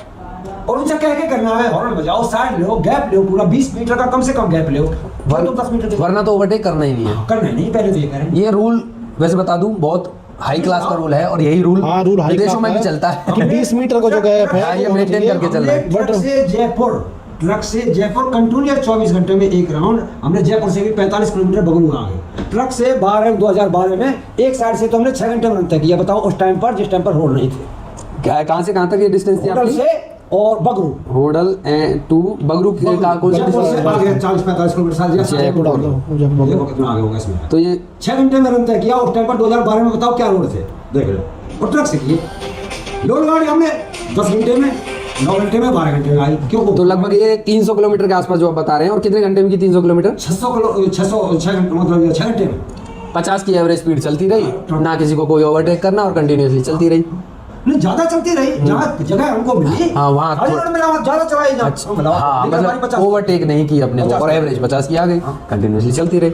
और उनसे कह के करना है, हॉर्न बजाओ, साइड लो, गैप लो, पूरा 20 मीटर का कम से कम गैप लो, तो 10 मीटर वरना तो ओवरटेक करना ही नहीं है। करना ही नहीं, पहले तो ये करें। ये रूल वैसे बता दूं बहुत हाई क्लास का रूल है, और यही रूल हाँ, रूल हाई विदेशों क्लास में भी है चलता है कि 20 मीटर का जो गैप हाँ, है ये मेंटेन करके चल रहा है। ट्रक से जयपुर कंटिन्यूअस 24 घंटे में एक राउंड, हमने जयपुर से भी 45 किलोमीटर बगलू आ गए। ट्रक से 2012 में एक साइड से तो हमने 6 घंटे में रन तय किया। बताओ उस टाइम पर, जिस टाइम पर रोड नहीं थे। कहाँ से कहाँ तक ये डिस्टेंस थी होटल आपकी? से और बगरू, होडल टू बगरू का कौन सा जयपुर से डिस्टेंस? आगे 40-45 किलोमीटर साथ जयपुर। देखो कितना आगे होगा इसमें। तो ये 6 घंटे में रन तय किया उस टाइम पर 2012 में। बताओ क्या रोड थे, देख लो। और ट्रक से किए लोड गाड़ी हमने 10 घंटे में, 9 घंटे में, 12 घंटे में आई। क्यों? तो लगभग ये 300 किलोमीटर के आसपास जो आप बता रहे हैं। और कितने घंटे में की 300 किलोमीटर? 6 घंटे, मतलब 6 घंटे में 50 की एवरेज स्पीड चलती रही, ना किसी को कोई ओवरटेक करना, और कंटिन्यूअसली चलती रही। नहीं, ज्यादा चलती रही, जहाँ जगह हमको मिली हाँ, वहाँ हर जगह मिला, ज्यादा चलाई जा। हाँ, मतलब ओवरटेक नहीं की अपने को, और एवरेज 50 की आ गई, कंटिन्यूसली चलती रही।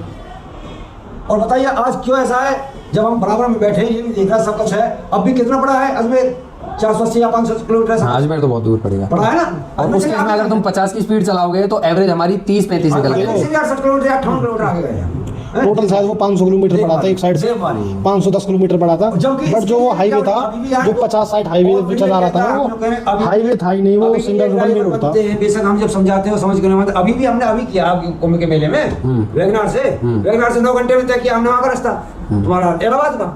और बताइए आज क्यों ऐसा है, जब हम बराबर में बैठे हैं, ये भी देख रहा सब कुछ है, अब भी कितना बड़ा है अजमेर, 480 या 500 किलोमीटर। हाँ, अजमेर तो बहुत दूर पड़ेगा, बड़ा है ना। और उसके में अगर तुम 50 की स्पीड चलाओगे तो एवरेज हमारी 30-35 निकल गई। 68 किलोमीटर या 58 किलोमीटर आगे गए हैं। टोटल शायद वो 500 किलोमीटर पड़ा था एक साइड से, 510 किलोमीटर पड़ा था। बट जो वो हाईवे था, जो 50-60 हाईवे पे चला रहा था वो हाईवे था ही नहीं, वो सिंगल रोड रोड था। बेशक हम जब समझाते हो समझ कर, अभी भी हमने अभी किया कुंभ के मेले में वेगनार से 9 घंटे में तय किया हमने वहाँ का रास्ता, तुम्हारा इलाहाबाद का,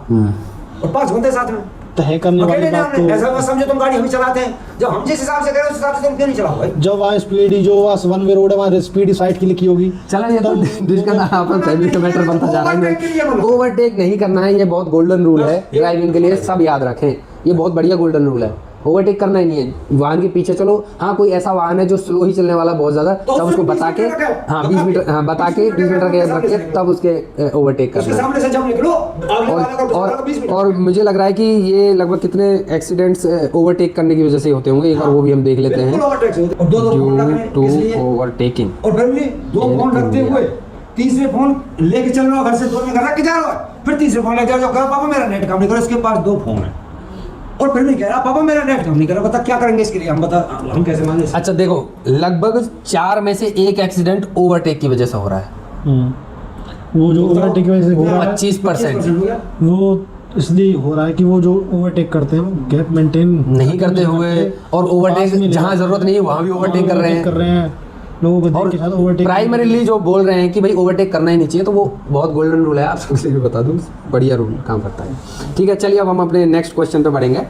और 5 घंटे साथ में तय करने वाली बात तो ऐसा मत समझो तुम गाड़ी हम चलाते हैं, जब हम जिस हिसाब से करें उस हिसाब से तुम क्यों नहीं चलाओ भाई। जब वहाँ स्पीड जो वहाँ 1 वे रोड है, वहाँ स्पीड साइड की लिखी होगी। चलो ये तो डिस्कस अपन फैमिली का मैटर बनता जा रहा है। ओवरटेक नहीं करना है, ये बहुत गोल्डन रूल है ड्राइविंग के लिए, सब याद रखें। ये बहुत बढ़िया गोल्डन रूल है। ओवरटेक करना ही नहीं है, वाहन के पीछे चलो। हाँ, कोई ऐसा वाहन है जो स्लो ही चलने वाला बहुत ज्यादा, तब उसको बता के, हाँ 20 मीटर, हाँ बता के 20 मीटर के रख के तब उसके ओवरटेक करना सामने से जब निकलो और मुझे लग रहा है कि ये लगभग कितने एक्सीडेंट्स ओवरटेक करने की वजह से होते होंगे, एक बार वो भी हम देख लेते हैं। Due to overtaking. और फिर भी 2 फोन रखते हुए तीसरे फोन लेके चल रहा हो, घर से दूर में घर रख के जा रहा हो, फिर तीसरे फोन लेके जाओ, कहा पापा मेरा नेट काम नहीं कर रहा, इसके पास 2 फोन है, और फिर नहीं कह रहा पापा मेरा नेट काम नहीं कर रहा। बता क्या करेंगे इसके लिए, हम कैसे माने? अच्छा देखो, लगभग 4 में से 1 एक्सीडेंट ओवरटेक की वजह से हो रहा है। वो जो ओवरटेक की वजह से हो रहा है 25%, वो इसलिए हो रहा है कि वो जो ओवरटेक करते हैं वो गैप मेंटेन नहीं करते हुए, और ओवरटेक जहाँ जरूरत नहीं है वहाँ भी ओवरटेक कर रहे हैं लोगों को देख के साथ ओवरटेक। प्राइमरीली जो बोल रहे हैं कि भाई ओवरटेक करना ही नहीं चाहिए, तो वो बहुत गोल्डन रूल है, आप सबसे भी बता दूं, बढ़िया रूल काम करता है। ठीक है, चलिए अब हम अपने नेक्स्ट क्वेश्चन पे बढ़ेंगे।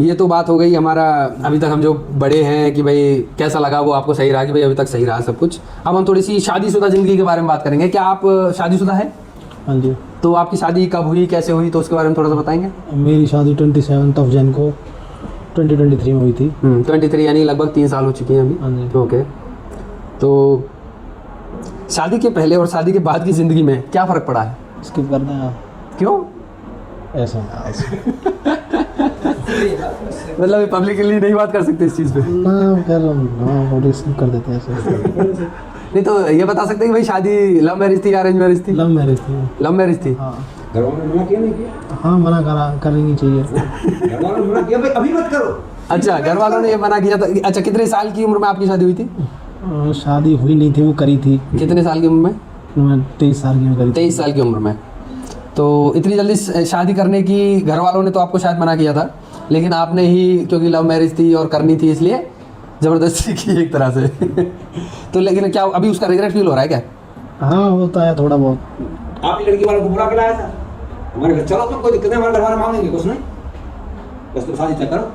ये तो बात हो गई हमारा, अभी तक हम जो बड़े हैं कि भाई कैसा लगा, वो आपको सही रहा कि भाई अभी तक सही रहा सब कुछ। अब हम थोड़ी सी शादीशुदा जिंदगी के बारे में बात करेंगे। क्या आप शादीशुदा है? हाँ जी। तो आपकी शादी कब हुई, कैसे हुई, तो उसके बारे में थोड़ा सा बताएंगे। मेरी शादी 27 जन को 2023 में हुई थी। 23 यानी लगभग 3 साल हो चुकी हैं हाँ जी। अभी। ओके, तो शादी के पहले और शादी के बाद की जिंदगी में क्या फर्क पड़ा है? स्किप करना है क्यों? ऐसा मतलब पब्लिकली नहीं बात कर सकते इस चीज़ पे? ना कर स्किप कर देते हैं ऐसे। नहीं तो ये बता सकते हैं कि भाई शादी लव मैरिज थी या अरेंज मैरिज थी? लव मैरिज थी। लव मैरिज थी। हाँ, घर वालों ने मना किया नहीं किया? हाँ मना करनी चाहिए। घर वालों ने मना किया भाई अभी मत करो। अच्छा, घर वालों ने ये मना किया था। अच्छा, कितने साल की उम्र में आपकी शादी हुई थी? शादी हुई नहीं थी, वो करी थी। कितने साल की उम्र में? मैं 23 साल की में करी। 23 साल की उम्र में। तो इतनी जल्दी शादी करने की घर वालों ने तो आपको शायद मना किया था, लेकिन आपने ही क्योंकि लव मैरिज थी और करनी थी इसलिए ज़बरदस्ती की एक तरह से। तो लेकिन क्या अभी उसका रिग्रेट फील हो रहा है क्या? हाँ होता है थोड़ा बहुत। आप लड़की वालों को बुला के लाया था हमारे घर, चलो तुम कोई दिक्कत नहीं, हमारे घर वाले मांगेंगे कुछ नहीं, बस तुम शादी तय करो,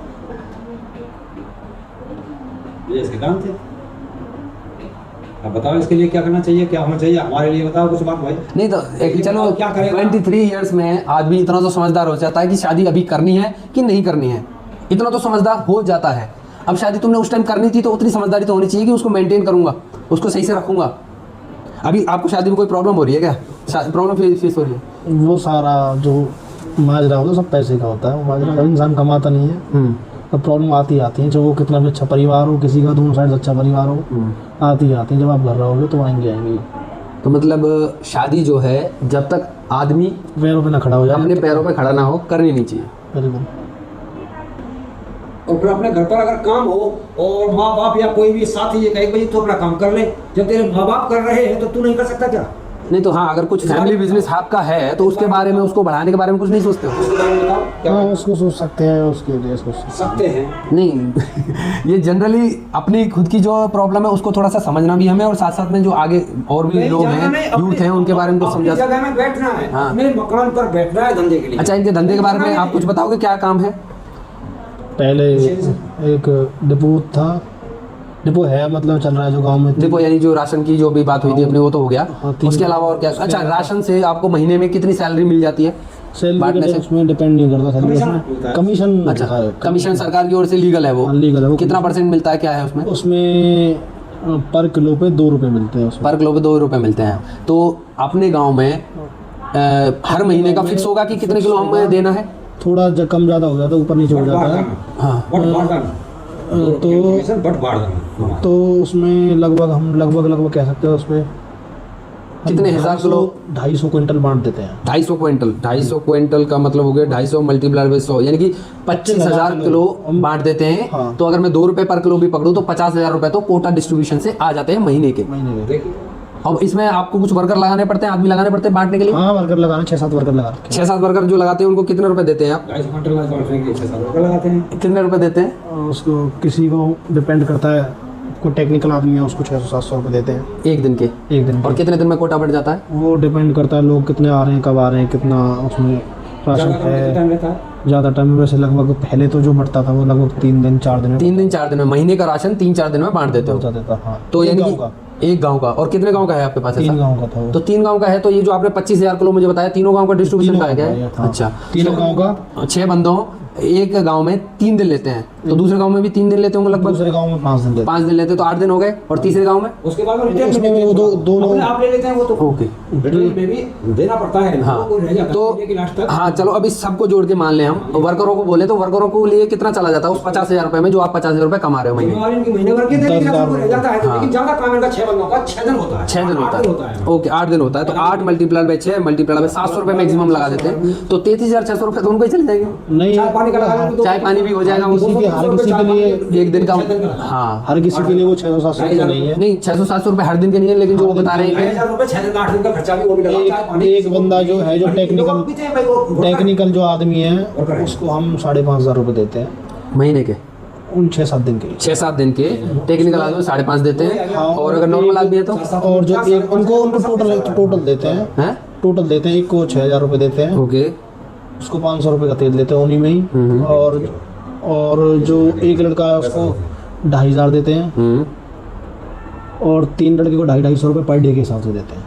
ये इसके काम थे। अब बताओ इसके लिए क्या करना चाहिए, क्या होना चाहिए, हमारे लिए बताओ कुछ बात भाई। नहीं तो एक चलो, क्या करेगा? 23 ईयर्स में आदमी इतना तो समझदार हो जाता है कि शादी अभी करनी है कि नहीं करनी है, इतना तो समझदार हो जाता है। अब शादी तुमने उस टाइम करनी थी तो उतनी समझदारी तो होनी चाहिए कि उसको मेंटेन करूंगा, उसको सही से रखूंगा। अभी आपको शादी में कोई प्रॉब्लम हो रही है क्या? प्रॉब्लम फेस हो रही है? वो सारा जो माजरा हो तो सब पैसे का होता है, माजरा जब इंसान कमाता नहीं है तो प्रॉब्लम आती है, जो वो कितना भी अच्छा परिवार हो, किसी का दोनों साइड से अच्छा परिवार हो, आती है। जब आप घर रहोगे तो आएंगे। तो मतलब शादी जो है जब तक आदमी पैरों पे ना खड़ा हो जाए, अपने पैरों पे खड़ा ना हो, करनी नहीं चाहिए। बिल्कुल। और फिर अपने घर पर अगर काम हो और माँ बाप या कोई भी साथी ये कहे भाई तू अपना काम कर ले, जब तेरे माँ बाप कर रहे हैं तो तू नहीं कर सकता क्या? नहीं तो हाँ, अगर कुछ फैमिली बिजनेस आपका है तो उसके बारे में, उसको बढ़ाने के बारे में कुछ नहीं सोचते हो? हाँ, उसको सोच सकते हैं, उसके लिए सोच सकते हैं। नहीं ये जनरली अपनी खुद की जो प्रॉब्लम है उसको थोड़ा सा समझना भी हमें, और साथ साथ में जो आगे और भी लोग हैं, यूथ हैं, उनके बारे में कुछ समझा। जगह में बैठना है, हाँ। अपने मकान पर बैठना है धंधे के लिए। अच्छा, इनके धंधे के बारे में आप कुछ बताओगे, क्या काम है? पहले एक डिपो था, डिपो है मतलब चल रहा है जो गांव में। देखो यानी जो राशन की जो भी बात हुई थी अपनी, वो तो हो गया। उसके अलावा और क्या? अच्छा, राशन से आपको महीने में कितनी सैलरी मिल जाती है? सैलरी उसमें डिपेंड नहीं करता, सैलरी उसमें कमीशन। अच्छा, कमीशन सरकार की ओर से लीगल है वो? लीगल है वो। कितना % मिलता है, क्या है उसमें? उसमें पर किलो पे 2 रुपए मिलते हैं। पर किलो पे 2 रुपए मिलते हैं। तो अपने गाँव में हर महीने का फिक्स होगा कि कितने किलो हमें देना है? थोड़ा कम ज़्यादा हो जाता है, ऊपर नीचे हो जाता है। हाँ, तो उसमें लगभग कह सकते हैं उसमें कितने हजार किलो? 250 क्विंटल बांट देते हैं। 250 क्विंटल का मतलब हो गया 250 मल्टीप्लाई बाय 100, यानी कि 25,000 किलो बांट देते हैं। हाँ। तो अगर मैं 2 रुपए पर किलो भी पकड़ूं तो 50,000 रुपए तो कोटा डिस्ट्रीब्यूशन से आ जाते हैं महीने के। अब इसमें आपको कुछ वर्कर लगाने पड़ते हैं, आदमी लगाने पड़ते हैं बांटने के लिए? हाँ, वर्कर लगाना 6-7 वर्कर लगा रखे हैं। 6-7 वर्कर जो लगाते हैं उनको कितने रुपए देते हैं आप? 250 क्विंटल लगाते हैं। कितने रुपए देते हैं? उसको किसी को डिपेंड करता है, कोई टेक्निकल आदमी है उसको 600-700 रुपये देते हैं एक दिन के। एक दिन और कितने दिन में कोटा बढ़ जाता है? वो डिपेंड करता है लोग कितने आ रहे हैं, कब आ रहे हैं, कितना उसमें राशन है। ज़्यादा टाइम में वैसे लगभग पहले तो जो बढ़ता था वो लगभग 3 दिन 4 दिन में। 3 दिन 4 दिन में महीने का राशन 3-4 दिन में बांट देते हो? देता। हाँ, तो यानी एक गांव का। और कितने गांव का है आपके पास? 3 गाँव का था वो। तो 3 गांव का है, तो ये जो आपने 25,000 किलो मुझे बताया, तीनों गांव का डिस्ट्रीब्यूशन का है क्या है? अच्छा, 3 गाँव का 6 बंदों एक गांव में 3 दिन लेते हैं, तो दूसरे गांव में भी 3 दिन लेते होंगे लगभग? दूसरे गाँव में 5 दिन लेते 5 दिन लेते, तो 8 दिन हो गए। और तीसरे गांव में? उसके बाद में रिटेल उसमें वो दो लोग आप ले लेते हैं, वो तो ओके, रिटेल में भी देना पड़ता है। हाँ। वो रह जाता तो है महीने की लास्ट तक। हाँ, चलो अब इस सबको जोड़ के मान ले हम, वर्करों को बोले तो वर्करों को लिए कितना चला जाता है उस 50,000 रुपए में जो आप 50,000 रुपए कमा रहे हो महीने? जिम्मेवारी इनकी महीने भर की देने की राशि को रह जाता है, लेकिन ज्यादा काम इनका 6 बंदों का 6 दिन होता है। 6 दिन होता है। ओके, 8 दिन होता है। तो 8 मल्टीप्लाई बाय 6 मल्टीप्लाई बाय 700 रुपए मैक्सिमम लगा देते हैं, तो 33,600 रुपए तो उनको ही चले जाएंगे। नहीं, चाय पानी का लगा लेंगे तो चाय पानी भी हो जाएगा किसी के हर किसी के लिए एक दिन का। हाँ, हर किसी के लिए वो 600-700 रुपये नहीं है। नहीं 600-700 रुपए हर दिन के नहीं है, लेकिन जो वो बता रहे हैं 1000 रुपए 6 दिन का 8 दिन का खर्चा भी वो भी लगा, चाय पानी। एक बंदा जो है जो टेक्निकल जो आदमी है उसको हम 5,500 रुपये देते हैं महीने के, उन 6-7 दिन के लिए। 6-7 दिन के टेक्निकल आदमी 5.5 देते हैं। और अगर नॉर्मल आदमी है तो? और जो एक उनको टोटल देते हैं, हैं? टोटल देते हैं, एक को 6,000 रुपये देते हैं, ओके, उसको 500 रुपये का तेल देते हैं उन्हीं में ही। और जो एक लड़का है उसको 2,500 देते हैं, और 3 लड़के को 250-250 रुपये पर डे के हिसाब से देते हैं।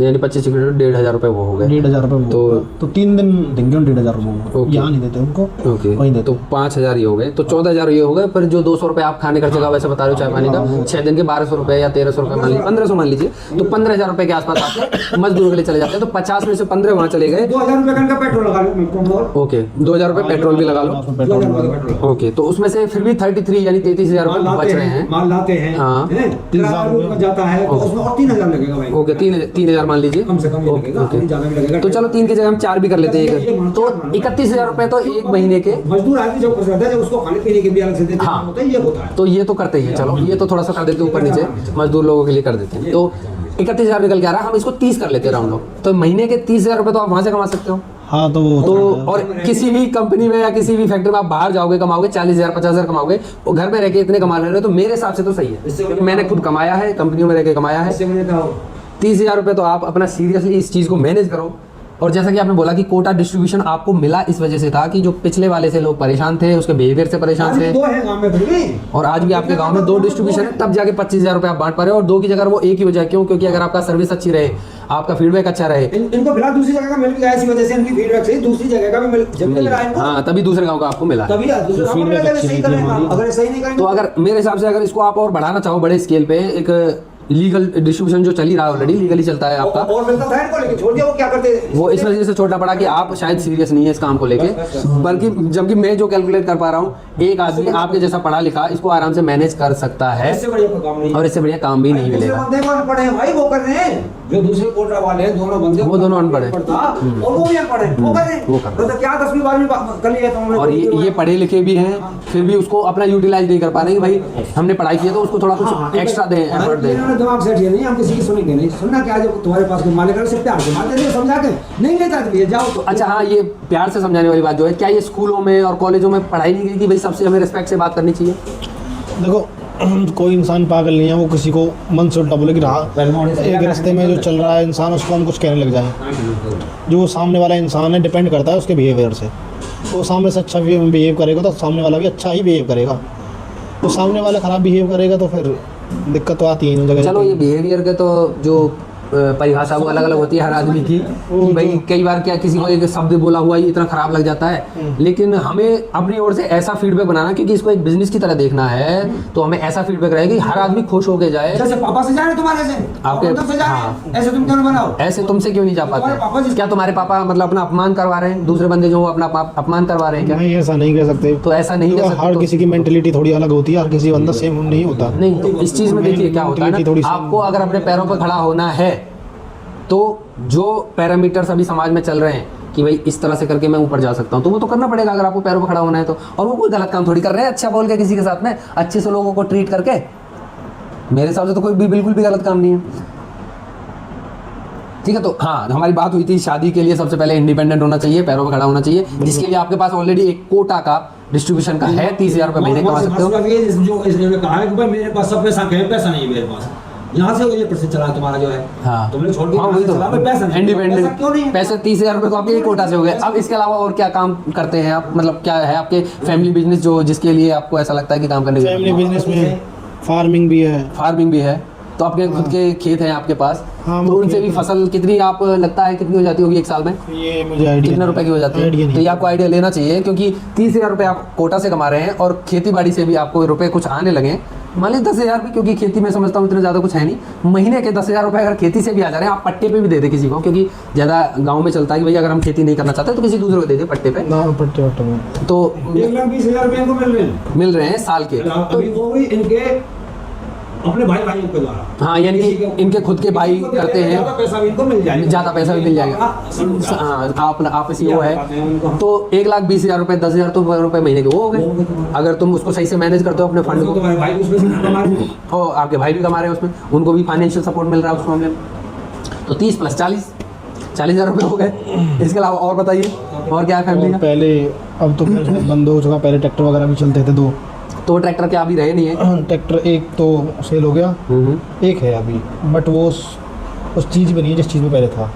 यानी 25 किलो 1,500 रुपए वो हो गए। 1,500 रुपये तो 3 दिन देंगे 1,500 रुपये, यहाँ नहीं देते उनको। ओके, वहीं देते। तो 5,000 ये हो गए, तो 14,000 ये हो गए। फिर जो 200 रुपए आप खाने खर्चे का वैसे बता रहे हो चाय पानी का, 6 दिन के 1,200 रुपए या 1,300 रुपए मान लीजिए, 1,500 मान लीजिए, तो 15,000 रुपए के आसपास आपके मजदूरों के लिए चले जाते हैं। तो 50 में से 15 वहाँ चले गए। 2000 रुपए का इनका पेट्रोल लगा लो। ओके, 2,000 रुपए पेट्रोल भी लगा लो। ओके, तो उसमें से फिर भी 33 यानी 33,000 रुपए बच रहे हैं। माल लाते हैं, हाँ। 3,000 रुपए जाता है तो उसमें और 3,000 लगेगा भाई। ओके, 3,000 मान लीजिए, कम से कम ये लगेगा, ओके। ज्यादा भी लगेगा। तो चलो 3 की जगह हम 4 भी कर लेते हैं एक, तो 31,000 रुपए तो एक महीने के। मजदूर आदमी जो खुश रहता है, जब उसको खाने पीने के भी अलग से देते हैं, हाँ। होता है, ये होता है। तो ये तो करते ही हैं, चलो ये तो थोड़ा सा कर देते हैं ऊपर नीचे, मजदूर लोगों के लिए कर देते हैं। तो 31,000 निकल के आ रहा है, हम इसको 30 कर लेते हैं राउंड ऑफ। तो महीने के 30,000 रुपए तो आप वहां से कमा सकते हो। हाँ, तो और किसी भी कंपनी में या किसी भी फैक्ट्री में आप बाहर जाओगे कमाओगे 40,000 50,000 कमाओगे, और घर में रह के इतने कमा ले रहे हो, तो मेरे हिसाब से तो सही है, क्योंकि मैंने खुद कमाया है, कंपनियों में रह के कमाया है। 30,000 रुपए तो आप अपना सीरियसली इस चीज को मैनेज करो। और जैसा कि आपने बोला कि कोटा डिस्ट्रीब्यूशन आपको मिला इस वजह से था कि जो पिछले वाले से लोग परेशान थे, उसके बिहेवियर से परेशान थे, 2 है गांव में भाई। और आज भी आपके गांव में 2 डिस्ट्रीब्यूशन है, तब जाके 25,000 रुपए आप बांट पा रहे हो। और 2 की जगह वो 1 ही हो जाए, क्यों? क्योंकि अगर आपका सर्विस अच्छी रहे, आपका फीडबैक अच्छा रहे, इनको फिलहाल दूसरी जगह का मिल भी गया, इसी वजह से इनकी फीडबैक से दूसरी जगह का भी मिल रहा है इनको। हाँ, तभी दूसरे गांव का आपको मिला। तभी दूसरे गांव में सही करेंगे, अगर सही नहीं करेंगे तो अगर मेरे हिसाब से अगर इसको आप और बढ़ाना चाहो बड़े स्केल पे, एक लीगल डिस्ट्रीब्यूशन जो चल ही रहा है ऑलरेडी, लीगली चलता है आपका। और मिलता था इनको, लेकिन छोड़ दिया। वो क्या करते, वो इस वजह से छोड़ना पड़ा कि आप शायद सीरियस नहीं है इस काम को लेके, बल्कि जबकि मैं जो कैलकुलेट कर पा रहा हूँ, एक आदमी आपके जैसा पढ़ा लिखा इसको आराम से मैनेज कर सकता है, इससे बढ़िया कोई काम नहीं। और इससे बढ़िया काम भी नहीं मिलेगा। बंदे को अनपढ़ है भाई, वो कर रहे हैं। जो दूसरे कोटरा वाले हैं, दोनों बंदे, वो दोनों अनपढ़ हैं। और वो भी अनपढ़ है, वो कर रहे हैं। वो कर रहे हैं। तो क्या 10वीं 12वीं कर लिया तुमने? और ये पढ़े लिखे भी हैं, फिर भी उसको अपना यूटिलाइज नहीं कर पा रहे कि भाई हमने पढ़ाई की है तो उसको थोड़ा कुछ एक्स्ट्रा दें, एफर्ट दें। इन्होंने दिमाग सेट किया नहीं, हम किसी की सुनेंगे नहीं। सुनना क्या, जब तुम्हारे पास कोई मालिक है, प्यार से मार देते, समझा के नहीं लेता तो ये जाओ तो। अच्छा हाँ, ये प्यार से समझाने वाली बात जो है, क्या ये स्कूलों में और कॉलेजों में पढ़ाई नहीं गई कि भाई सबसे हमें रिस्पेक्ट से बात करनी चाहिए? देखो कोई इंसान पागल नहीं है वो किसी को मन से उल्टा बोले कि हाँ एक रास्ते में जो चल रहा है इंसान उसको हम कुछ कहने लग जाए। जो वो सामने वाला इंसान है डिपेंड करता है उसके बिहेवियर से। वो सामने से अच्छा बिहेव करेगा तो सामने वाला भी अच्छा ही बिहेव करेगा। तो सामने वाला ख़राब बिहेव करेगा तो फिर दिक्कत तो आती है इन जगह। चलो ये बिहेवियर के तो जो परिभाषा वो अलग अलग होती है हर आदमी की, कि भाई कई बार क्या किसी को एक शब्द बोला हुआ ही इतना खराब लग जाता है, लेकिन हमें अपनी ओर से ऐसा फीडबैक बनाना, क्योंकि इसको एक बिजनेस की तरह देखना है, तो हमें ऐसा फीडबैक रहेगा कि हर आदमी खुश होके जाए। जैसे पापा से जा रहे तुम्हारे से, आपके से जा हाँ, ऐसे तुम क्यों बनाओ? ऐसे तुमसे क्यों नहीं जा पाते? क्या तुम्हारे पापा मतलब अपना अपमान करवा रहे हैं, दूसरे बंदे जो अपना अपमान करवा रहे हैं क्या? नहीं ऐसा नहीं कह सकते। तो ऐसा नहीं कह सकते। हर किसी की मेंटेलिटी थोड़ी अलग होती है, हर किसी बंदा सेम नहीं होता। नहीं, तो इस चीज में देखिए क्या होता है ना, आपको अगर अपने पैरों पर खड़ा होना है तो जो पैरामीटर्स अभी समाज में चल रहे हैं कि भाई इस तरह से करके मैं ऊपर जा सकता हूँ, तो वो तो करना पड़ेगा अगर आपको पैरों पर खड़ा होना है तो। और वो कोई गलत काम थोड़ी कर रहे हैं, अच्छा बोल के किसी के साथ में अच्छे से लोगों को ट्रीट करके, मेरे हिसाब से तो कोई भी बिल्कुल भी गलत काम नहीं है। ठीक है, तो हाँ हमारी बात हुई थी शादी के लिए सबसे पहले इंडिपेंडेंट होना चाहिए, पैरों पर खड़ा होना चाहिए, जिसके लिए आपके पास ऑलरेडी एक कोटा का डिस्ट्रीब्यूशन का है, 30,000 रुपये महीने कमा सकते हो। जो इसने कहा है कि भाई मेरे पास सब पैसा है, पैसा नहीं है मेरे पास, यहाँ से ये प्रोसेस चला तुम्हारा जो है। हाँ तुमने छोड़ दिया। हाँ वही तो पैसा इंडिपेंडेंट क्यों नहीं है? पैसे 30,000 रुपये तो आपके कोटा से हो गए। अब इसके अलावा और क्या काम करते हैं आप, मतलब क्या है आपके फैमिली बिजनेस जो जिसके लिए आपको ऐसा लगता है कि काम करने की? फैमिली बिजनेस में फार्मिंग भी है। फार्मिंग भी है, तो आपके खुद के खेत हैं आपके पास। हाँ, तो उनसे भी फसल कितनी आप लगता है कितनी हो जाती होगी एक साल में? ये मुझे आइडिया कितने रुपए की हो जाती है? तो ये आपको आइडिया लेना चाहिए, क्योंकि 30,000 रुपये आप कोटा से कमा रहे हैं और खेती बाड़ी से भी आपको रुपए कुछ आने लगे। मान लीजिए 10,000 भी, क्योंकि खेती में समझता हूँ इतना ज़्यादा कुछ है नहीं, महीने के 10,000 रुपये अगर खेती से भी आ जा रहे हैं, आप पट्टे पे भी दे दे किसी को, क्योंकि ज़्यादा गाँव में चलता है कि भाई अगर हम खेती नहीं करना चाहते तो किसी दूसरे को दे दे पट्टे पे। पट्टे में तो 1,20,000 रुपये मिल रहे हैं साल के। अभी वो भी इनके अपने भाई के द्वारा। हाँ, यानी कि इनके खुद के भाई करते हैं, ज़्यादा पैसा भी इनको मिल जाएगा। ज़्यादा पैसा भी मिल जाएगा। हाँ, आप इसी वो है तो 1,20,000 रुपये, 10,000 तो रुपये महीने के वो हो गए, अगर तुम उसको सही से मैनेज करते हो अपने फंड को। तुम्हारे भाई उसमें से कमा रहे हैं। और आपके भाई भी कमा रहे हैं उसमें, उनको भी फाइनेंशियल सपोर्ट मिल रहा है उस मामले में। तो 30 + 40,000 रुपये हो गए। इसके अलावा और बताइए और क्या है फैमिली का? पहले अब तो बंद हो चुका, पहले ट्रैक्टर वगैरह भी चलते थे दो। तो वो ट्रैक्टर क्या अभी रहे नहीं है? ट्रैक्टर एक तो सेल हो गया, एक है अभी, बट वो उस चीज़ में नहीं है जिस चीज़ में पहले था।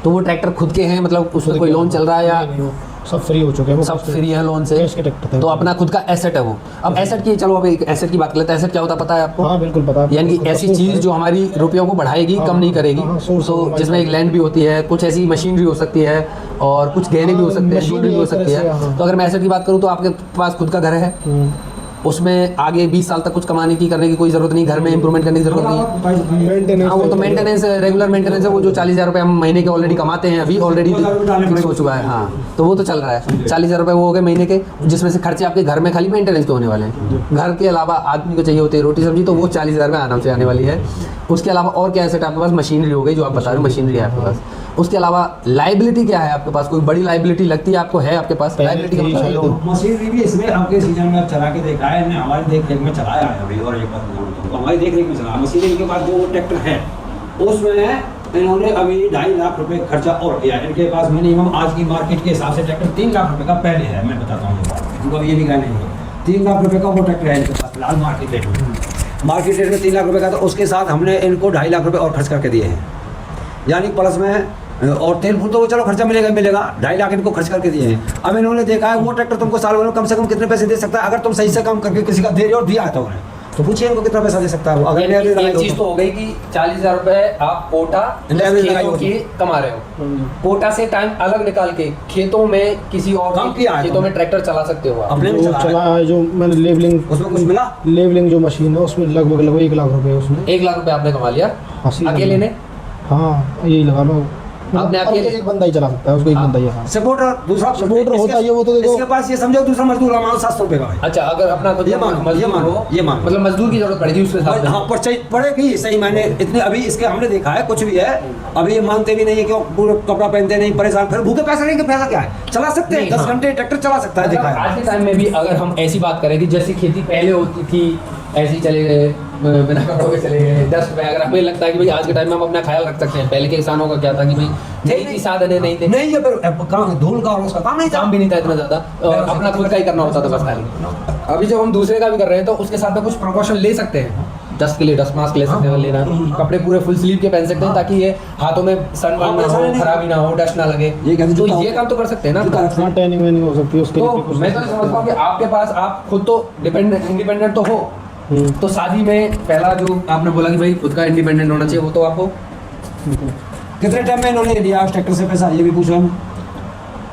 तो वो ट्रैक्टर खुद के हैं, मतलब उसमें कोई लोन चल रहा है या सब फ्री हो चुके हैं? वो सब फ्री है लोन से, कैश के ट्रैक्टर थे। तो अपना खुद का एसेट है वो। अब एसेट की, चलो अब एक एसेट की बात कर लेते हैं। एसेट क्या होता है पता है आपको? हाँ बिल्कुल पता है। यानी कि ऐसी चीज़ जो हमारी रुपयों को बढ़ाएगी, कम नहीं करेगी। तो जिसमें एक लैंड भी होती है, कुछ ऐसी मशीनरी हो सकती है और कुछ गहने भी हो सकते हैं, ज्वेलरी भी हो सकती है। तो अगर मैं एसेट की बात करूँ तो आपके पास खुद का घर है, उसमें आगे 20 साल तक कुछ कमाने की करने की कोई ज़रूरत नहीं, घर में इंप्रूवमेंट करने की ज़रूरत नहीं है। हाँ, वो तो मेंटेनेंस, रेगुलर मेंटेनेंस है। वो जो 40,000 रुपये हम महीने के ऑलरेडी कमाते हैं, अभी ऑलरेडी फिक्स हो चुका है। हाँ, तो वो तो चल रहा है। 40,000 रुपये वो हो गए महीने के, जिसमें से खर्चे आपके घर में खाली मेंटेनेंस के होने वाले हैं। घर के अलावा आदमी को चाहिए होती है रोटी सब्जी, तो वो 40,000 रुपये आराम से आने वाली है। उसके अलावा और क्या एसेट आपके पास? मशीनरी हो गई, जो आप बता रहे हो मशीनरी है आपके पास। उसके अलावा लाइबिलिटी क्या है आपके पास? कोई बड़ी लाइबिलिटी लगती है आपको? है आपके पास लाइबिलिटी का मतलब? मशीनरी भी इसमें आपके सीजन में चला के देखा है, हमारे देख में चलाया है अभी। और एक बात बताऊं तो हमारी देख रेख में चला मशीनरी के बाद जो ट्रैक्टर है उसमें इन्होंने अभी 2.5 लाख रुपए खर्चा और किया है। इनके पास मिनिमम आज की मार्केट के हिसाब से ट्रैक्टर 3 लाख रुपए का पहले है। मैं बताता हूँ क्योंकि ये निकाल नहीं है, 3 लाख रुपए का वो ट्रैक्टर है इनके पास फिलहाल मार्केट रेट में। मार्केट रेट में 3 लाख रुपए का, तो उसके साथ हमने इनको 2.5 लाख रुपए और खर्च करके दिए हैं, यानी प्लस में। और तेल फूल तो वो चलो खर्चा मिलेगा, 2.5 लाख इनको खर्च करके दिए हैं। अब इन्होंने देखा है वो ट्रैक्टर तुमको साल भर में कम से कम कितने पैसे दे सकता है, अगर तुम सही से काम करके किसी का दे रहे हो, दिया है तो तो पूछिए इनको कितना पैसा दे सकता है वो, अगर यानी मैं एक चीज तो हो गई कि 40,000 रुपए आप कोटा Level लगाई खेतों होगी। की कमा रहे हो, कोटा से टाइम अलग निकाल के खेतों में किसी और काम किया है खेतों में ट्रैक्टर चला सकते हो आप। अपने में जो चला है, जो मैंने लेवलिंग उसमें कुछ मिला? लेवलिंग जो मशीन है उसमें लगभग 1 लाख रुपए उसमें 1 लाख रुपए आपने कमा लिया 80 अकेले ने? हाँ यही लगा लो। आपने और अकेले- एक बंदा ही चला सकता है, उसको एक बंदा ही है। हाँ। सपोर्टर दूसरा सपोर्टर होता है, ये वो तो देखो- इसके पास ये समझो दूसरा मजदूर मानो 700 रुपए का है। अच्छा, अगर अपना खुद ये का मानो, ये मजदूर मानो, हो, ये मानो। मतलब मजदूर की जरूरत पड़ेगी उसके साथ। हाँ पर पड़ेगी सही मायने इतने अभी इसके हमने देखा है कुछ भी है अभी ये मानते भी नहीं है क्यों पूरा कपड़ा पहनते नहीं परेशान फिर भूखे पैसा नहीं कि पैसा क्या है चला सकते हैं नहीं, 10 हाँ। घंटे ट्रैक्टर चला सकता है मतलब देखा है आज के टाइम में भी अगर हम ऐसी बात करें कि जैसी खेती पहले होती थी ऐसे ही चले गए, बिना कपड़ों के चले गए 10 रुपए, अगर हमें लगता है कि भाई आज के टाइम में हम अपना ख्याल रख सकते हैं। पहले के किसानों का क्या था कि भाई नहीं थी साधन नहीं थे, नहीं ये फिर काम धूल का और उसका काम नहीं था काम भी नहीं था इतना ज्यादा, अपना खुद का ही करना होता था बस खाली। अभी जब हम दूसरे का भी कर रहे हैं तो उसके साथ में कुछ प्रिकॉशन ले सकते हैं, डस्ट के लिए डस्ट मास्क ले सकते हैं, लेना कपड़े पूरे फुल स्लीव के पहन सकते हैं ताकि ये हाथों में सनबर्न ना हो, खराबी ना हो, डस्ट ना लगे। ये कहते तो जूता ये काम तो कर सकते हैं ना। हाँ टैनिंग वैनिंग हो सकती है उसके लिए तो कुछ मैं तो समझता हूँ कि आपके पास आप खुद तो इंडिपेंडेंट तो हो, तो शादी में पहला जो आपने बोला कि भाई खुद का इंडिपेंडेंट होना चाहिए वो तो आपको कितने टाइम में इन्होंने लिया उस ट्रैक्टर से पैसा ये भी पूछा हमें